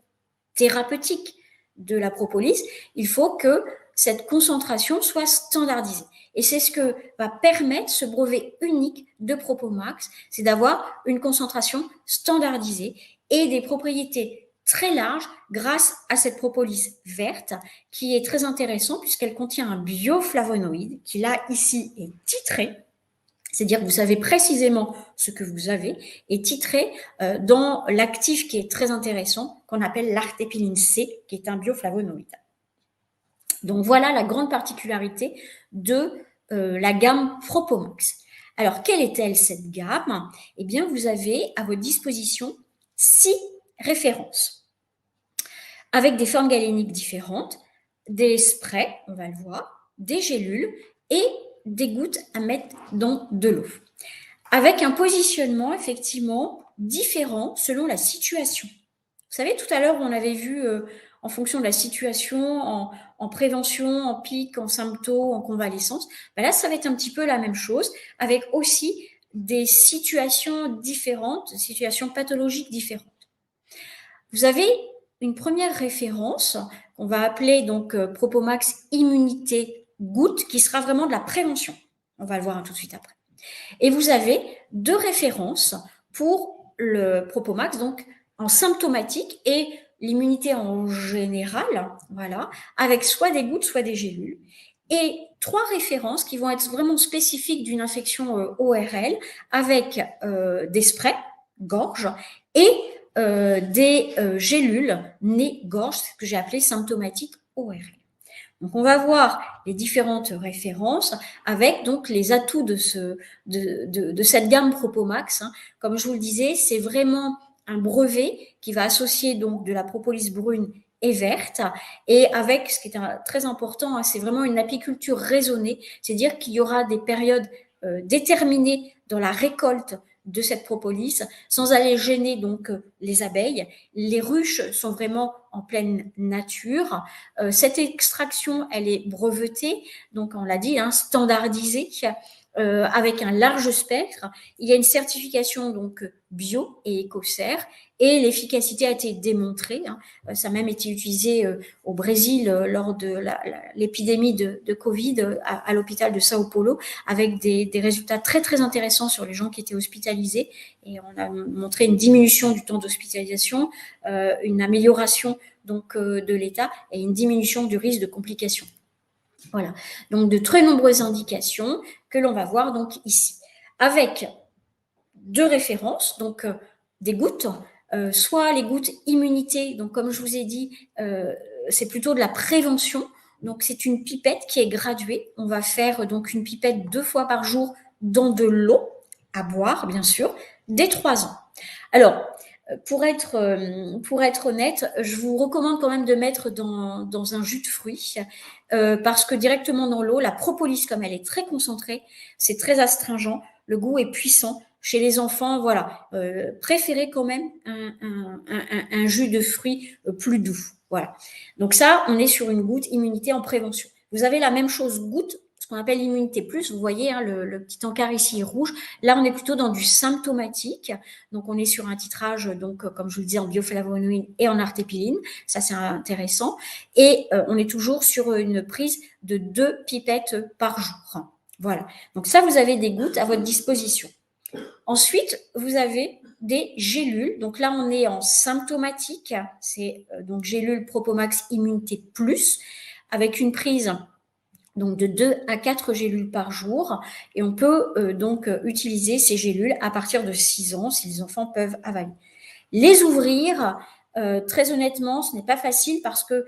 B: thérapeutique de la propolis, il faut que cette concentration soit standardisée. Et c'est ce que va permettre ce brevet unique de Propomax, c'est d'avoir une concentration standardisée et des propriétés très larges grâce à cette propolis verte qui est très intéressante puisqu'elle contient un bioflavonoïde qui là ici est titré. C'est-à-dire que vous savez précisément ce que vous avez et titré dans l'actif qui est très intéressant, qu'on appelle l'artépiline C, qui est un bioflavonoïde. Donc voilà la grande particularité de la gamme Propomax. Alors, quelle est-elle cette gamme ? Eh bien, vous avez à votre disposition 6 références avec des formes galéniques différentes, des sprays, on va le voir, des gélules et des gouttes à mettre dans de l'eau. Avec un positionnement effectivement différent selon la situation. Vous savez, tout à l'heure, on avait vu en fonction de la situation, en prévention, en pic, en symptômes, en convalescence. Ben là, ça va être un petit peu la même chose, avec aussi des situations différentes, situations pathologiques différentes. Vous avez une première référence qu'on va appeler donc Propomax Immunité Goutte, qui sera vraiment de la prévention. On va le voir tout de suite après. Et vous avez 2 références pour le Propomax, donc en symptomatique et l'immunité en général, voilà, avec soit des gouttes, soit des gélules. Et 3 références qui vont être vraiment spécifiques d'une infection ORL avec des sprays, gorge, et des gélules nez-gorge, ce que j'ai appelé symptomatique ORL. Donc, on va voir les différentes références avec donc les atouts de cette gamme Propomax. Comme je vous le disais, c'est vraiment un brevet qui va associer donc de la propolis brune et verte et avec ce qui est très important, c'est vraiment une apiculture raisonnée, c'est-à-dire qu'il y aura des périodes déterminées dans la récolte de cette propolis sans aller gêner donc les abeilles. Les ruches sont vraiment en pleine nature. Cette extraction, elle est brevetée, donc on l'a dit, standardisée, avec un large spectre. Il y a une certification donc bio et écocert et l'efficacité a été démontrée. Ça a même été utilisé au Brésil lors de l'épidémie de Covid à l'hôpital de Sao Paulo avec des résultats très très intéressants sur les gens qui étaient hospitalisés et on a montré une diminution du temps d'hospitalisation, une amélioration donc de l'état et une diminution du risque de complications. Voilà, donc de très nombreuses indications que l'on va voir donc ici, avec 2 références, donc des gouttes, soit les gouttes immunité, donc comme je vous ai dit, c'est plutôt de la prévention, donc c'est une pipette qui est graduée, on va faire donc une pipette 2 fois par jour dans de l'eau, à boire bien sûr, dès 3 ans. Alors, pour être honnête, je vous recommande quand même de mettre dans un jus de fruits parce que directement dans l'eau, la propolis, comme elle est très concentrée, c'est très astringent, le goût est puissant. Chez les enfants, voilà, préférez quand même un jus de fruits plus doux. Voilà. Donc ça, on est sur une goutte immunité en prévention. Vous avez la même chose goutte, ce qu'on appelle l'immunité plus. Vous voyez, le petit encart ici est rouge. Là, on est plutôt dans du symptomatique. Donc, on est sur un titrage, donc comme je vous le dis, en bioflavonoïde et en artépiline. Ça, c'est intéressant. Et on est toujours sur une prise de 2 pipettes par jour. Voilà. Donc ça, vous avez des gouttes à votre disposition. Ensuite, vous avez des gélules. Donc là, on est en symptomatique. C'est donc gélule Propomax Immunité Plus avec une prise donc de 2 à 4 gélules par jour. Et on peut donc utiliser ces gélules à partir de 6 ans si les enfants peuvent avaler. Les ouvrir, très honnêtement, ce n'est pas facile parce que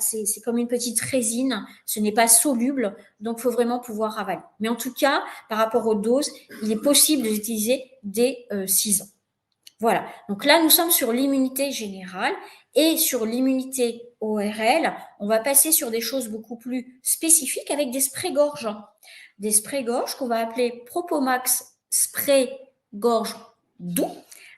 B: c'est comme une petite résine, ce n'est pas soluble, donc il faut vraiment pouvoir avaler. Mais en tout cas, par rapport aux doses, il est possible de l'utiliser dès 6 ans. Voilà. Donc là, nous sommes sur l'immunité générale et sur l'immunité ORL. On va passer sur des choses beaucoup plus spécifiques avec des sprays-gorge. Des sprays-gorge qu'on va appeler Propomax spray gorge doux.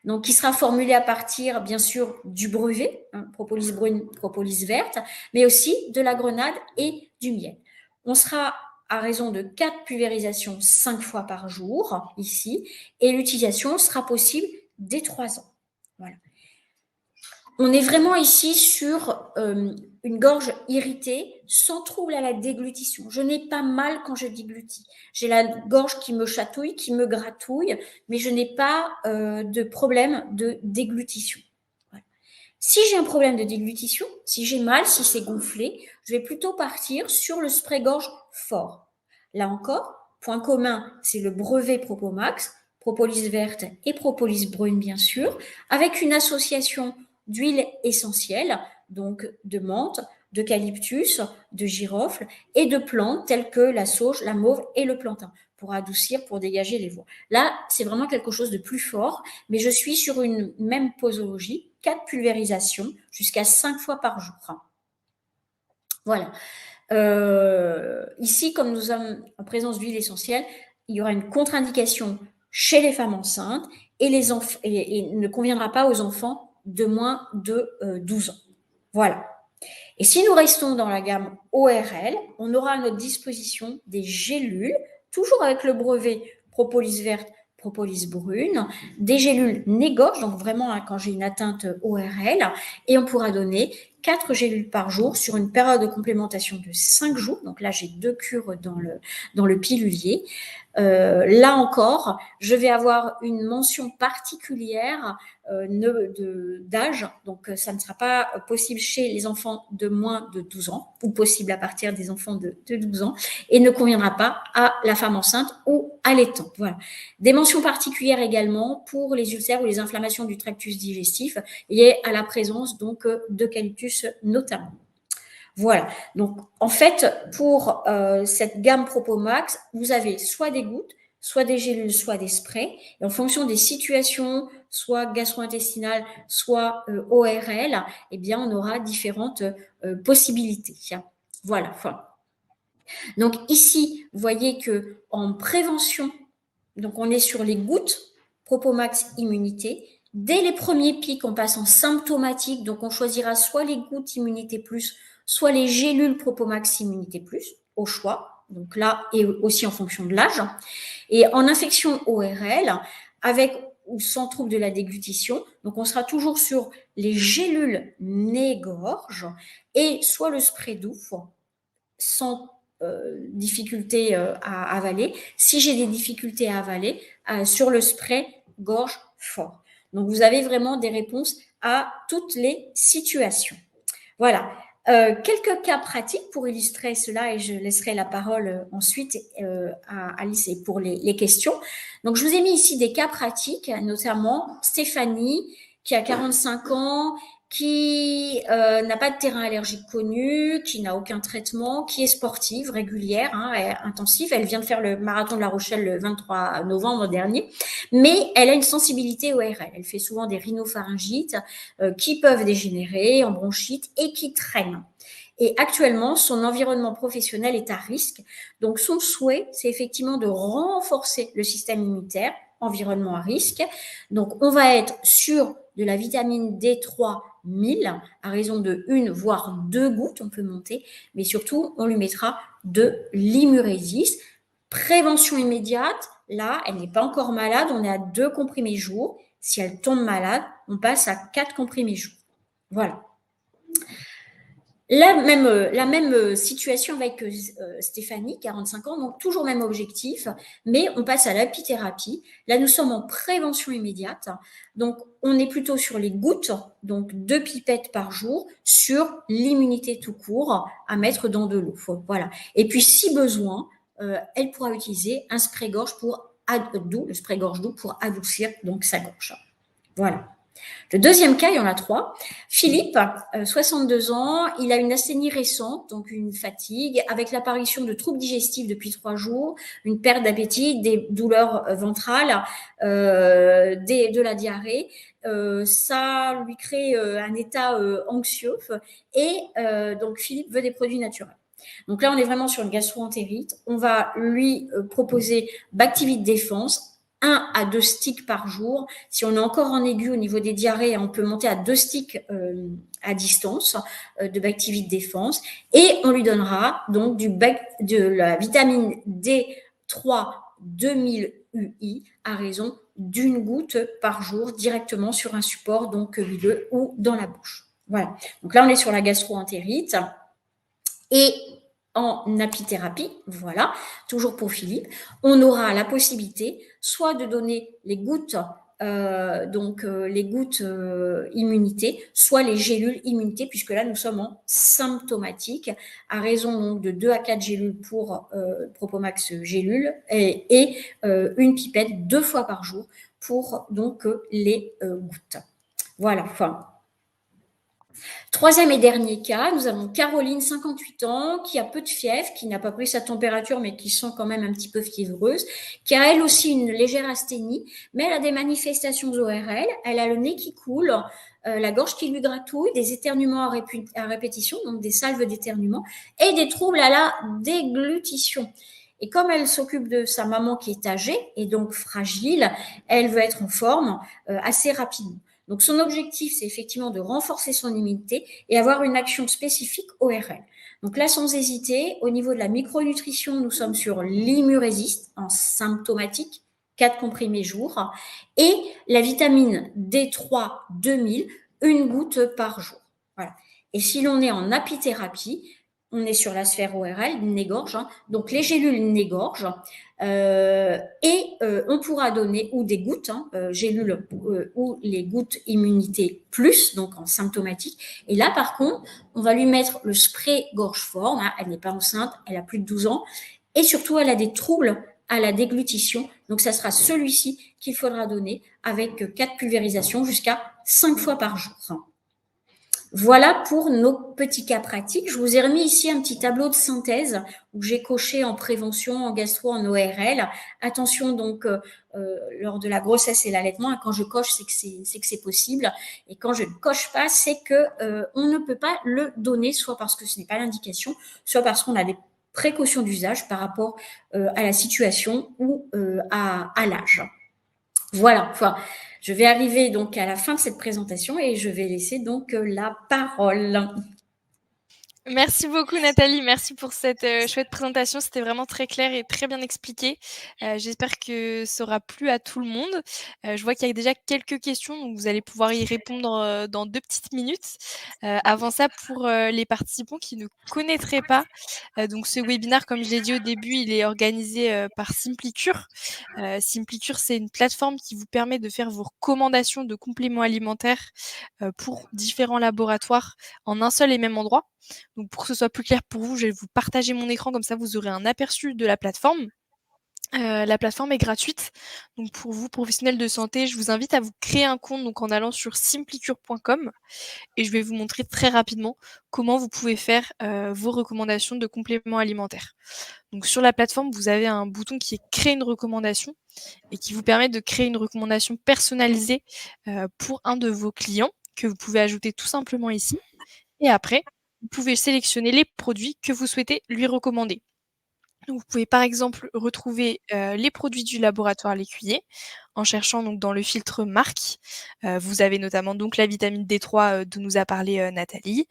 B: Donc, qui sera formulé à partir, bien sûr, du brevet, propolis brune, propolis verte, mais aussi de la grenade et du miel. On sera à raison de 4 pulvérisations 5 fois par jour, ici, et l'utilisation sera possible dès 3 ans. Voilà. On est vraiment ici sur une gorge irritée, sans trouble à la déglutition. Je n'ai pas mal quand je déglutis. J'ai la gorge qui me chatouille, qui me gratouille, mais je n'ai pas de problème de déglutition. Voilà. Si j'ai un problème de déglutition, si j'ai mal, si c'est gonflé, je vais plutôt partir sur le spray-gorge fort. Là encore, point commun, c'est le brevet Propomax, propolis verte et propolis brune, bien sûr, avec une association d'huile essentielle, donc de menthe, d'eucalyptus, de girofle et de plantes telles que la sauge, la mauve et le plantain pour adoucir, pour dégager les voies. Là, c'est vraiment quelque chose de plus fort, mais je suis sur une même posologie, 4 pulvérisations jusqu'à 5 fois par jour. Voilà. Ici, comme nous sommes en présence d'huile essentielle, il y aura une contre-indication chez les femmes enceintes et ne conviendra pas aux enfants de moins de 12 ans. Voilà. Et si nous restons dans la gamme ORL, on aura à notre disposition des gélules, toujours avec le brevet propolis verte, propolis brune, des gélules nez-gorge, donc vraiment quand j'ai une atteinte ORL, et on pourra donner 4 gélules par jour sur une période de complémentation de 5 jours. Donc là, j'ai 2 cures dans le pilulier. Là encore, je vais avoir une mention particulière d'âge, donc ça ne sera pas possible chez les enfants de moins de 12 ans, ou possible à partir des enfants de 12 ans, et ne conviendra pas à la femme enceinte ou allaitante. Voilà. Des mentions particulières également pour les ulcères ou les inflammations du tractus digestif, liées à la présence donc d'eucalyptus notamment. Voilà. Donc, en fait, pour cette gamme Propomax, vous avez soit des gouttes, soit des gélules, soit des sprays. Et en fonction des situations, soit gastro-intestinales, soit ORL, eh bien, on aura différentes possibilités. Voilà. Enfin. Donc, ici, vous voyez que en prévention, donc on est sur les gouttes Propomax immunité. Dès les premiers pics, on passe en symptomatique. Donc, on choisira soit les gouttes immunité plus, soit les gélules Propomax immunité plus, au choix. Donc là, et aussi en fonction de l'âge. Et en infection ORL, avec ou sans trouble de la déglutition, donc on sera toujours sur les gélules nez-gorge et soit le spray doux, sans difficulté à avaler. Si j'ai des difficultés à avaler, sur le spray gorge fort. Donc, vous avez vraiment des réponses à toutes les situations. Voilà. Quelques cas pratiques pour illustrer cela et je laisserai la parole ensuite à Alice et pour les questions. Donc, je vous ai mis ici des cas pratiques, notamment Stéphanie qui a 45 ans, qui n'a pas de terrain allergique connu, qui n'a aucun traitement, qui est sportive, régulière, intensive. Elle vient de faire le marathon de La Rochelle le 23 novembre dernier, mais elle a une sensibilité ORL. Elle fait souvent des rhinopharyngites qui peuvent dégénérer en bronchite et qui traînent. Et actuellement, son environnement professionnel est à risque. Donc, son souhait, c'est effectivement de renforcer le système immunitaire, environnement à risque. Donc, on va être sur de la vitamine D3 1000 à raison de 1 voire 2 gouttes, on peut monter, mais surtout, on lui mettra de l'imurésis. Prévention immédiate, là, elle n'est pas encore malade, on est à 2 comprimés jour. Si elle tombe malade, on passe à 4 comprimés jour. Voilà. La même situation avec Stéphanie, 45 ans, donc toujours même objectif, mais on passe à l'apithérapie. Là, nous sommes en prévention immédiate, donc on est plutôt sur les gouttes, donc 2 pipettes par jour, sur l'immunité tout court à mettre dans de l'eau. Voilà. Et puis, si besoin, elle pourra utiliser un spray-gorge le spray-gorge doux pour adoucir donc sa gorge. Voilà. Le deuxième cas, il y en a 3. Philippe, 62 ans, il a une asthénie récente, donc une fatigue, avec l'apparition de troubles digestifs depuis 3 jours, une perte d'appétit, des douleurs ventrales, de la diarrhée. Ça lui crée un état anxieux et donc Philippe veut des produits naturels. Donc là, on est vraiment sur une gastro-entérite. On va lui proposer Bactivite Défense, 1 à 2 sticks par jour. Si on est encore en aigu au niveau des diarrhées, on peut monter à 2 sticks à distance de Bactivite Défense. Et on lui donnera donc de la vitamine D3 2000 UI à raison d'1 goutte par jour directement sur un support donc huileux ou dans la bouche. Voilà. Donc là, on est sur la gastro-entérite. Et en apithérapie, voilà, toujours pour Philippe, on aura la possibilité soit de donner les gouttes, les gouttes immunité, soit les gélules immunité, puisque là nous sommes en symptomatique, à raison donc de 2 à 4 gélules pour Propomax gélule et une pipette 2 fois par jour pour donc les gouttes. Voilà. Enfin, troisième et dernier cas, nous avons Caroline, 58 ans, qui a peu de fièvre, qui n'a pas pris sa température, mais qui sent quand même un petit peu fiévreuse, qui a elle aussi une légère asthénie, mais elle a des manifestations ORL, elle a le nez qui coule, la gorge qui lui gratouille, des éternuements à répétition, donc des salves d'éternuement, et des troubles à la déglutition. Et comme elle s'occupe de sa maman qui est âgée et donc fragile, elle veut être en forme assez rapidement. Donc, son objectif, c'est effectivement de renforcer son immunité et avoir une action spécifique ORL. Donc là, sans hésiter, au niveau de la micronutrition, nous sommes sur l'Imurésiste en symptomatique, 4 comprimés jour, et la vitamine D3 2000, 1 goutte par jour. Voilà. Et si l'on est en apithérapie, on est sur la sphère ORL, nez-gorge, donc les gélules nez-gorge, on pourra donner ou des gouttes, gélules ou les gouttes immunité plus, donc en symptomatique. Et là, par contre, on va lui mettre le spray gorge-forme. Elle n'est pas enceinte, elle a plus de 12 ans. Et surtout, elle a des troubles à la déglutition. Donc, ça sera celui-ci qu'il faudra donner avec 4 pulvérisations jusqu'à 5 fois par jour. Voilà pour nos petits cas pratiques. Je vous ai remis ici un petit tableau de synthèse où j'ai coché en prévention, en gastro, en ORL. Attention donc lors de la grossesse et l'allaitement. Quand je coche, c'est que c'est possible. Et quand je ne coche pas, c'est que on ne peut pas le donner, soit parce que ce n'est pas l'indication, soit parce qu'on a des précautions d'usage par rapport à la situation ou à l'âge. Voilà. Enfin, je vais arriver donc à la fin de cette présentation et je vais laisser donc la parole.
A: Merci beaucoup Nathalie, merci pour cette chouette présentation. C'était vraiment très clair et très bien expliqué. J'espère que ça aura plu à tout le monde. Je vois qu'il y a déjà quelques questions, donc vous allez pouvoir y répondre dans 2 petites minutes. Avant ça, pour les participants qui ne connaîtraient pas, donc ce webinaire, comme je l'ai dit au début, il est organisé par Simplicure. Simplicure, c'est une plateforme qui vous permet de faire vos recommandations de compléments alimentaires pour différents laboratoires en un seul et même endroit. Donc pour que ce soit plus clair pour vous, je vais vous partager mon écran, comme ça vous aurez un aperçu de la plateforme. La plateforme est gratuite. Donc pour vous, professionnels de santé, je vous invite à vous créer un compte donc en allant sur simplicure.com et je vais vous montrer très rapidement comment vous pouvez faire vos recommandations de compléments alimentaires. Donc sur la plateforme, vous avez un bouton qui est créer une recommandation et qui vous permet de créer une recommandation personnalisée pour un de vos clients que vous pouvez ajouter tout simplement ici. Et après, vous pouvez sélectionner les produits que vous souhaitez lui recommander. Donc vous pouvez par exemple retrouver les produits du laboratoire L'Écuyer en cherchant donc dans le filtre marque. Vous avez notamment donc la vitamine D3 dont nous a parlé Nathalie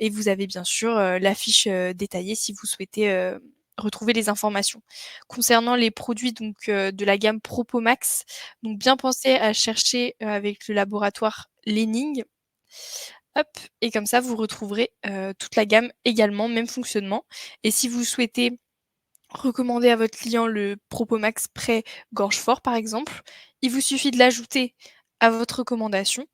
A: et vous avez bien sûr la fiche détaillée si vous souhaitez retrouver les informations. Concernant les produits donc de la gamme Propomax, donc bien penser à chercher avec le laboratoire Lenning. Hop, et comme ça vous retrouverez toute la gamme également, même fonctionnement. Et si vous souhaitez recommander à votre client le Propomax Prêt Gorge Fort par exemple, il vous suffit de l'ajouter à votre recommandation.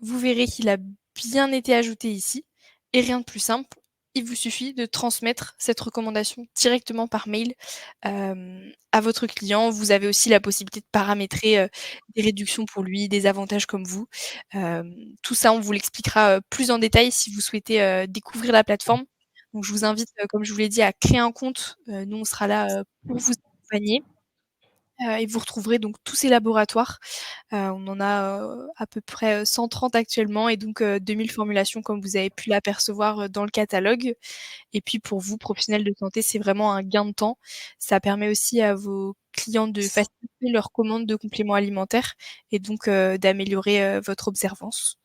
A: Vous verrez qu'il a bien été ajouté ici et rien de plus simple, il vous suffit de transmettre cette recommandation directement par mail, à votre client. Vous avez aussi la possibilité de paramétrer, des réductions pour lui, des avantages comme vous. Tout ça, on vous l'expliquera, plus en détail si vous souhaitez, découvrir la plateforme. Donc je vous invite, comme je vous l'ai dit, à créer un compte. Nous, on sera là, pour vous accompagner, et vous retrouverez donc tous ces laboratoires. On en a, à peu près, 130 actuellement et donc 2 000 formulations comme vous avez pu l'apercevoir, dans le catalogue. Et puis pour vous, professionnels de santé, c'est vraiment un gain de temps. Ça permet aussi à vos clients de faciliter leur commande de compléments alimentaires et donc d'améliorer, votre observance.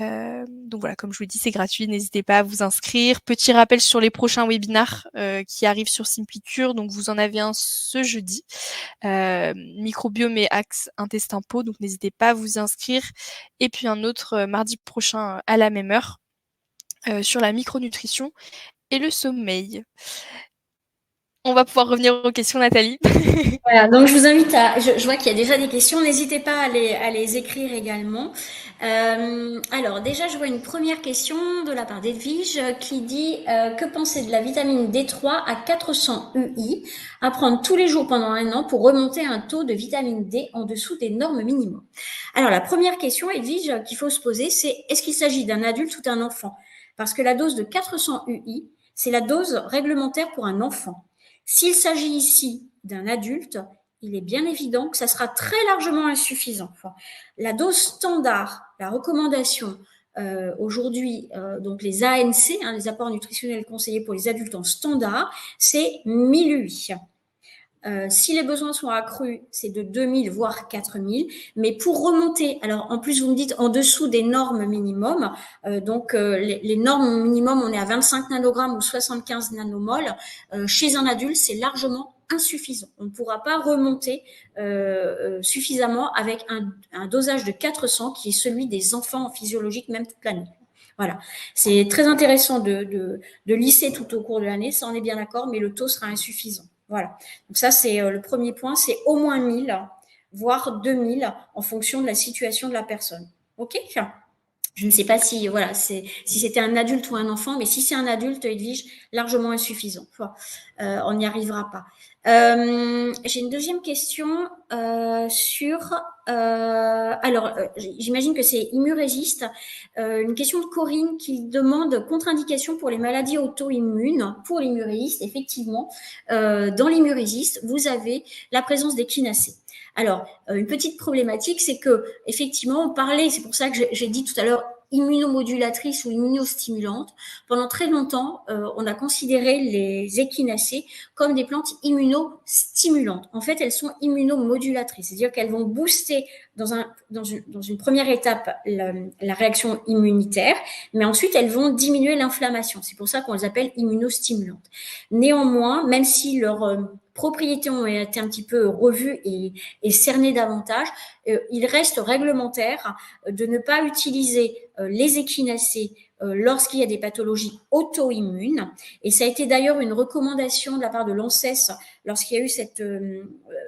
A: Donc voilà, comme je vous l'ai dit, c'est gratuit, n'hésitez pas à vous inscrire. Petit rappel sur les prochains webinars, qui arrivent sur Simplicure, donc vous en avez un ce jeudi, microbiome et axe intestin-peau, donc n'hésitez pas à vous inscrire et puis un autre, mardi prochain, à la même heure, sur la micronutrition et le sommeil. On va pouvoir revenir aux questions, Nathalie.
B: Voilà, donc je vous invite je vois qu'il y a déjà des questions, n'hésitez pas à les écrire également. Alors déjà, je vois une première question de la part d'Edwige qui dit que penser de la vitamine D3 à 400 UI à prendre tous les jours pendant 1 an pour remonter un taux de vitamine D en dessous des normes minimum. Alors la première question, Edwige, qu'il faut se poser, c'est est-ce qu'il s'agit d'un adulte ou d'un enfant? Parce que la dose de 400 UI, c'est la dose réglementaire pour un enfant. S'il s'agit ici d'un adulte, il est bien évident que ça sera très largement insuffisant. Enfin, la dose standard, la recommandation aujourd'hui, donc les ANC, les apports nutritionnels conseillés pour les adultes en standard, c'est 1000 UI. Si les besoins sont accrus, c'est de 2000 voire 4000. Mais pour remonter, alors en plus vous me dites en dessous des normes minimum, les normes minimum, on est à 25 nanogrammes ou 75 nanomoles. Chez un adulte, c'est largement insuffisant. On ne pourra pas remonter suffisamment avec un dosage de 400 qui est celui des enfants physiologiques, même toute l'année. Voilà, c'est très intéressant de lisser tout au cours de l'année, ça on est bien d'accord, mais le taux sera insuffisant. Voilà, donc ça c'est le premier point, c'est au moins 1000, voire 2000 en fonction de la situation de la personne. Ok ? Je ne sais pas si voilà, si c'était un adulte ou un enfant, mais si c'est un adulte, Edwige, largement insuffisant. On n'y arrivera pas. J'ai une deuxième question sur. J'imagine que c'est Immurésiste. Une question de Corinne qui demande contre-indication pour les maladies auto-immunes. Pour l'Immurésiste, effectivement, dans l'Immurésiste, vous avez la présence des kinacées. Alors, une petite problématique, c'est que effectivement, on parlait, c'est pour ça que j'ai dit tout à l'heure immunomodulatrice ou immunostimulante. Pendant très longtemps, on a considéré les échinacées comme des plantes immunostimulantes. En fait, elles sont immunomodulatrices, c'est-à-dire qu'elles vont booster dans une première étape la réaction immunitaire, mais ensuite elles vont diminuer l'inflammation. C'est pour ça qu'on les appelle immunostimulantes. Néanmoins, même si leur propriétés ont été un petit peu revues et cernées davantage, il reste réglementaire de ne pas utiliser les échinacées lorsqu'il y a des pathologies auto-immunes. Et ça a été d'ailleurs une recommandation de la part de l'ANSES lorsqu'il y a eu cette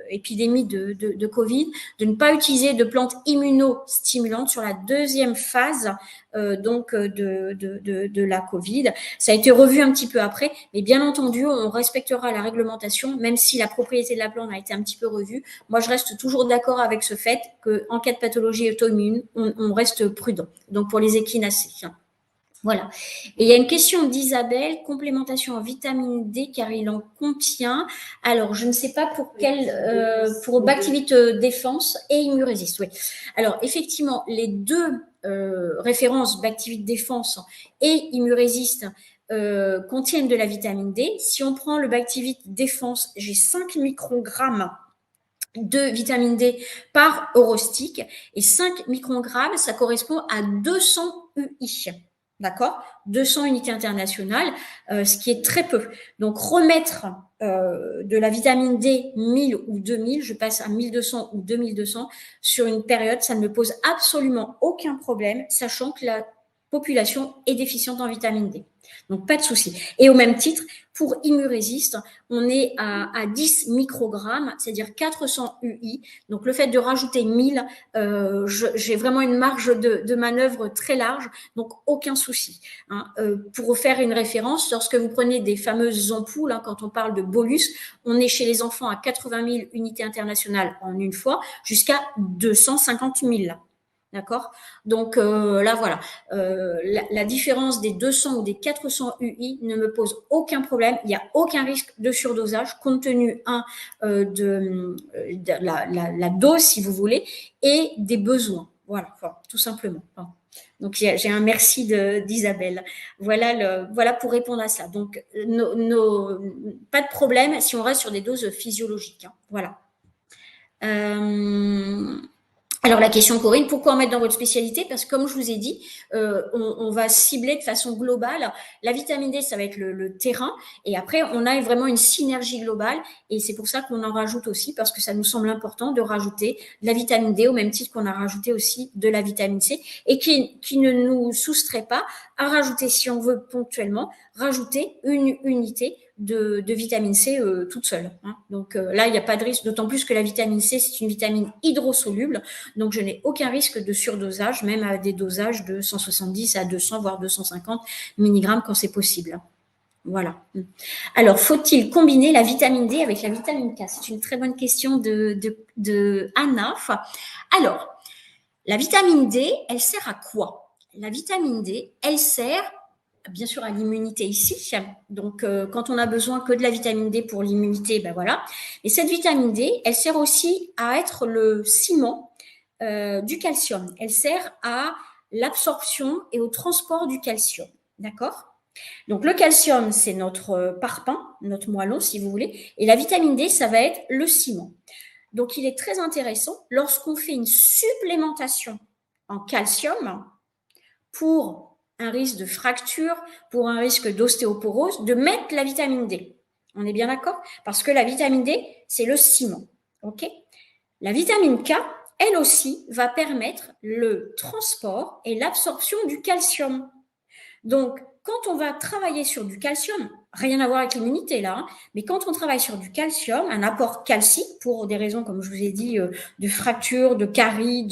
B: épidémie de Covid, de ne pas utiliser de plantes immunostimulantes sur la deuxième phase de la Covid. Ça a été revu un petit peu après, mais bien entendu, on respectera la réglementation, même si la propriété de la plante a été un petit peu revue. Moi, je reste toujours d'accord avec ce fait qu'en cas de pathologie auto-immune, on reste prudent. Donc, pour les échinacées. Voilà. Et il y a une question d'Isabelle, complémentation en vitamine D, car il en contient. Alors, je ne sais pas pour quel, pour Bactivite Défense et Immurésiste. Oui. Alors, effectivement, les deux références Bactivite Défense et Immurésiste contiennent de la vitamine D. Si on prend le Bactivite Défense, j'ai 5 microgrammes de vitamine D par eurostick et 5 microgrammes, ça correspond à 200 UI. D'accord, 200 unités internationales, ce qui est très peu. Donc, remettre de la vitamine D 1000 ou 2000, je passe à 1200 ou 2200 sur une période, ça ne me pose absolument aucun problème, sachant que population est déficiente en vitamine D. Donc, pas de souci. Et au même titre, pour Imurésiste, on est à 10 microgrammes, c'est-à-dire 400 UI. Donc, le fait de rajouter 1000, j'ai vraiment une marge de manœuvre très large, donc aucun souci. Hein. Pour faire une référence, lorsque vous prenez des fameuses ampoules, hein, quand on parle de bolus, on est chez les enfants à 80 000 unités internationales en une fois, jusqu'à 250 000. D'accord. Donc là, voilà. La différence des 200 ou des 400 UI ne me pose aucun problème. Il n'y a aucun risque de surdosage compte tenu de la dose, si vous voulez, et des besoins. Voilà, enfin, tout simplement. Enfin, donc j'ai un merci d'Isabelle. Voilà pour répondre à ça. Donc pas de problème si on reste sur des doses physiologiques. Hein. Voilà. Alors la question, Corinne, pourquoi en mettre dans votre spécialité? Parce que comme je vous ai dit, on va cibler de façon globale. La vitamine D, ça va être le terrain, et après on a vraiment une synergie globale, et c'est pour ça qu'on en rajoute aussi, parce que ça nous semble important de rajouter de la vitamine D au même titre qu'on a rajouté aussi de la vitamine C, et qui ne nous soustrait pas à rajouter, si on veut ponctuellement, rajouter une unité de vitamine C toute seule. Hein. Donc là, il n'y a pas de risque, d'autant plus que la vitamine C, c'est une vitamine hydrosoluble, donc je n'ai aucun risque de surdosage, même à des dosages de 170 à 200, voire 250 mg quand c'est possible. Voilà. Alors, faut-il combiner la vitamine D avec la vitamine K? C'est une très bonne question de Anna. Alors, la vitamine D, elle sert à quoi? La vitamine D, elle sert bien sûr à l'immunité ici. Donc, quand on a besoin que de la vitamine D pour l'immunité, ben voilà. Et cette vitamine D, elle sert aussi à être le ciment du calcium. Elle sert à l'absorption et au transport du calcium. D'accord? Donc, le calcium, c'est notre parpaing, notre moellon, si vous voulez. Et la vitamine D, ça va être le ciment. Donc, il est très intéressant lorsqu'on fait une supplémentation en calcium pour un risque de fracture, pour un risque d'ostéoporose, de mettre la vitamine D. On est bien d'accord? Parce que la vitamine D, c'est le ciment. Ok? La vitamine K, elle aussi, va permettre le transport et l'absorption du calcium. Donc, quand on va travailler sur du calcium, rien à voir avec l'immunité là, hein, mais quand on travaille sur du calcium, un apport calcique pour des raisons, comme je vous ai dit, de fractures, de caries,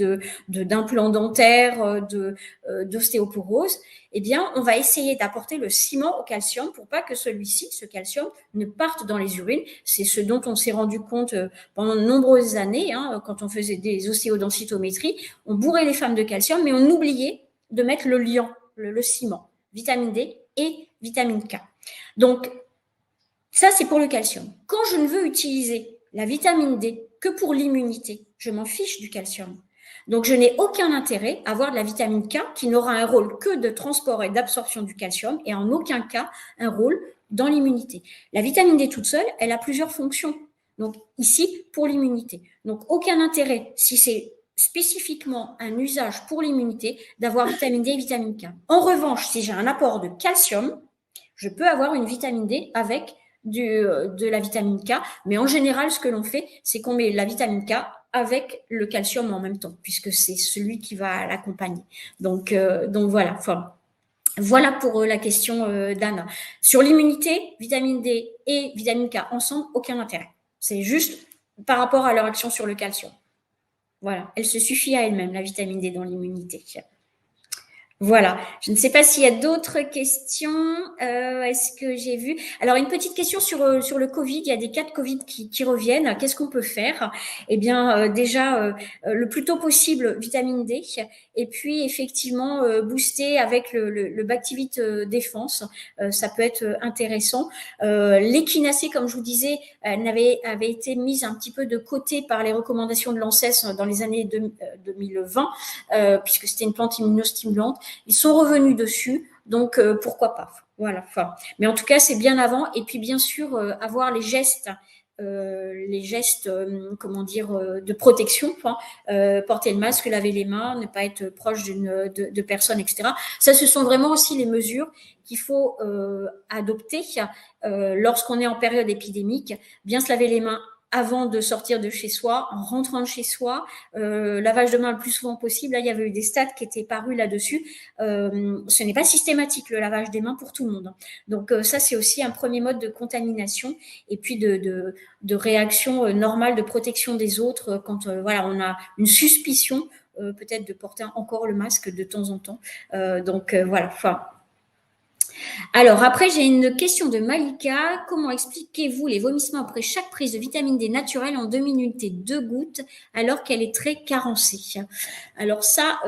B: d'implants dentaires, d'ostéoporose, eh bien, on va essayer d'apporter le ciment au calcium pour pas que celui-ci, ce calcium, ne parte dans les urines. C'est ce dont on s'est rendu compte pendant de nombreuses années, hein, quand on faisait des ostéodensitométries. On bourrait les femmes de calcium, mais on oubliait de mettre le liant, le ciment, vitamine D et vitamine K. Donc, ça, c'est pour le calcium. Quand je ne veux utiliser la vitamine D que pour l'immunité, je m'en fiche du calcium. Donc, je n'ai aucun intérêt à avoir de la vitamine K qui n'aura un rôle que de transport et d'absorption du calcium et en aucun cas un rôle dans l'immunité. La vitamine D toute seule, elle a plusieurs fonctions. Donc, ici, pour l'immunité. Donc, aucun intérêt, si c'est spécifiquement un usage pour l'immunité, d'avoir vitamine D et vitamine K. En revanche, si j'ai un apport de calcium, je peux avoir une vitamine D avec de la vitamine K, mais en général, ce que l'on fait, c'est qu'on met la vitamine K avec le calcium en même temps, puisque c'est celui qui va l'accompagner. Donc voilà. Enfin, voilà pour la question d'Anna. Sur l'immunité, vitamine D et vitamine K ensemble, aucun intérêt. C'est juste par rapport à leur action sur le calcium. Voilà, elle se suffit à elle-même, la vitamine D dans l'immunité. Voilà. Je ne sais pas s'il y a d'autres questions. Est-ce que j'ai vu? Alors, une petite question sur le Covid. Il y a des cas de Covid qui reviennent. Qu'est-ce qu'on peut faire? Eh bien, déjà, le plus tôt possible, vitamine D. Et puis, effectivement, booster avec le Bactivit Défense. Ça peut être intéressant. L'échinacée, comme je vous disais, avait été mise un petit peu de côté par les recommandations de l'ANSES dans les années 2020, puisque c'était une plante immunostimulante. Ils sont revenus dessus, donc pourquoi pas. Voilà. Enfin, mais en tout cas, c'est bien avant. Et puis, bien sûr, avoir les gestes, comment dire, de protection. Enfin, porter le masque, laver les mains, ne pas être proche de personnes, etc. Ça, ce sont vraiment aussi les mesures qu'il faut adopter lorsqu'on est en période épidémique. Bien se laver les mains avant de sortir de chez soi, en rentrant de chez soi, lavage de mains le plus souvent possible. Là, il y avait eu des stats qui étaient parus là-dessus. Ce n'est pas systématique le lavage des mains pour tout le monde. Donc ça, c'est aussi un premier mode de contamination et puis de réaction normale de protection des autres quand voilà, on a une suspicion peut-être de porter encore le masque de temps en temps. Donc voilà. Enfin, alors après, j'ai une question de Malika. Comment expliquez-vous les vomissements après chaque prise de vitamine D naturelle en demi-minutes et 2 gouttes alors qu'elle est très carencée? Alors ça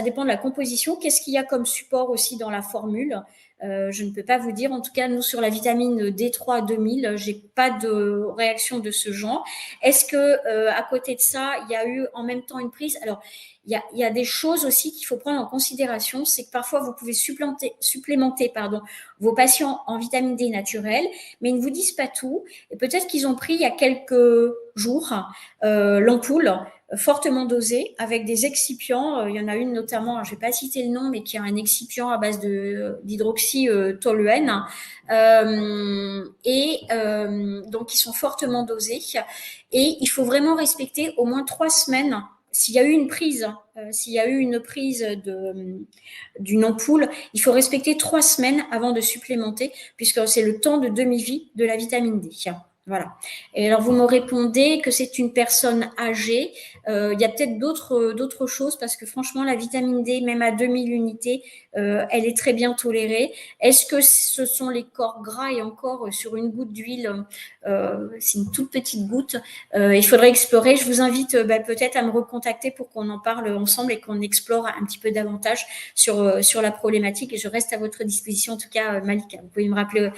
B: dépend de la composition. Qu'est-ce qu'il y a comme support aussi dans la formule? Je ne peux pas vous dire. En tout cas, nous, sur la vitamine D3 2000, j'ai pas de réaction de ce genre. Est-ce que à côté de ça, il y a eu en même temps une prise? Alors, il y a des choses aussi qu'il faut prendre en considération. C'est que parfois, vous pouvez supplémenter vos patients en vitamine D naturelle, mais ils ne vous disent pas tout. Et peut-être qu'ils ont pris il y a quelques jours l'ampoule fortement dosée avec des excipients. Il y en a une notamment, je ne vais pas citer le nom, mais qui a un excipient à base d'hydroxytoluène. Donc, ils sont fortement dosés. Et il faut vraiment respecter au moins 3 semaines s'il y a eu une prise, d'une ampoule, il faut respecter 3 semaines avant de supplémenter, puisque c'est le temps de demi-vie de la vitamine D. Voilà. Et alors vous me répondez que c'est une personne âgée. Il y a peut-être d'autres choses parce que franchement la vitamine D, même à 2000 unités, elle est très bien tolérée. Est-ce que ce sont les corps gras et encore sur une goutte d'huile, c'est une toute petite goutte. Il faudrait explorer. Je vous invite peut-être à me recontacter pour qu'on en parle ensemble et qu'on explore un petit peu davantage sur la problématique. Et je reste à votre disposition, en tout cas, Malika. Vous pouvez me rappeler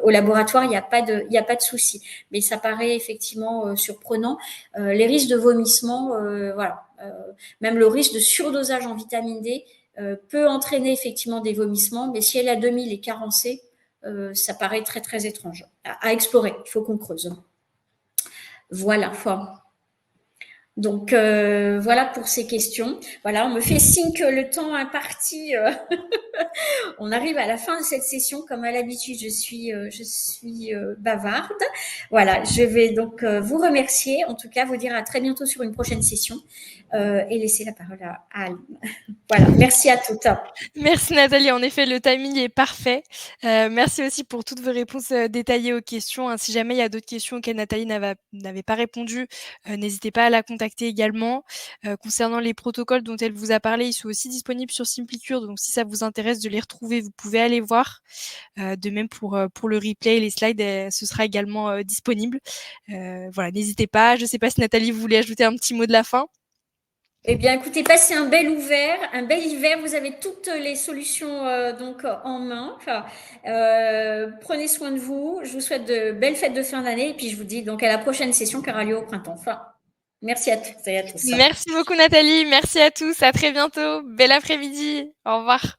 B: au laboratoire, il n'y a pas de souci. Mais ça paraît effectivement surprenant. Les risques de vomissement, voilà. Même le risque de surdosage en vitamine D peut entraîner effectivement des vomissements, mais si elle a 2000 et carencée, ça paraît très très étrange à explorer. Il faut qu'on creuse. Voilà. Donc voilà pour ces questions. Voilà, on me fait signe que le temps imparti, on arrive à la fin de cette session. Comme à l'habitude, je suis bavarde. Voilà, je vais donc vous remercier, en tout cas vous dire à très bientôt sur une prochaine session et laisser la parole à Aline. Voilà, merci à toutes.
A: Merci Nathalie, en effet le timing est parfait. Merci aussi pour toutes vos réponses détaillées aux questions. Si jamais il y a d'autres questions auxquelles Nathalie n'avait pas répondu, n'hésitez pas à la contacter également. Concernant les protocoles dont elle vous a parlé, ils sont aussi disponibles sur Simplicure, donc si ça vous intéresse de les retrouver, vous pouvez aller voir. De même pour le replay et les slides, ce sera également disponible. Voilà, n'hésitez pas. Je ne sais pas si Nathalie voulait ajouter un petit mot de la fin.
B: Eh bien, écoutez, passez un bel hiver. Vous avez toutes les solutions donc en main. Prenez soin de vous. Je vous souhaite de belles fêtes de fin d'année et puis je vous dis donc à la prochaine session qui aura lieu au printemps. Merci à toutes et à tous.
A: Merci beaucoup Nathalie. Merci à tous. À très bientôt. Bel après-midi. Au revoir.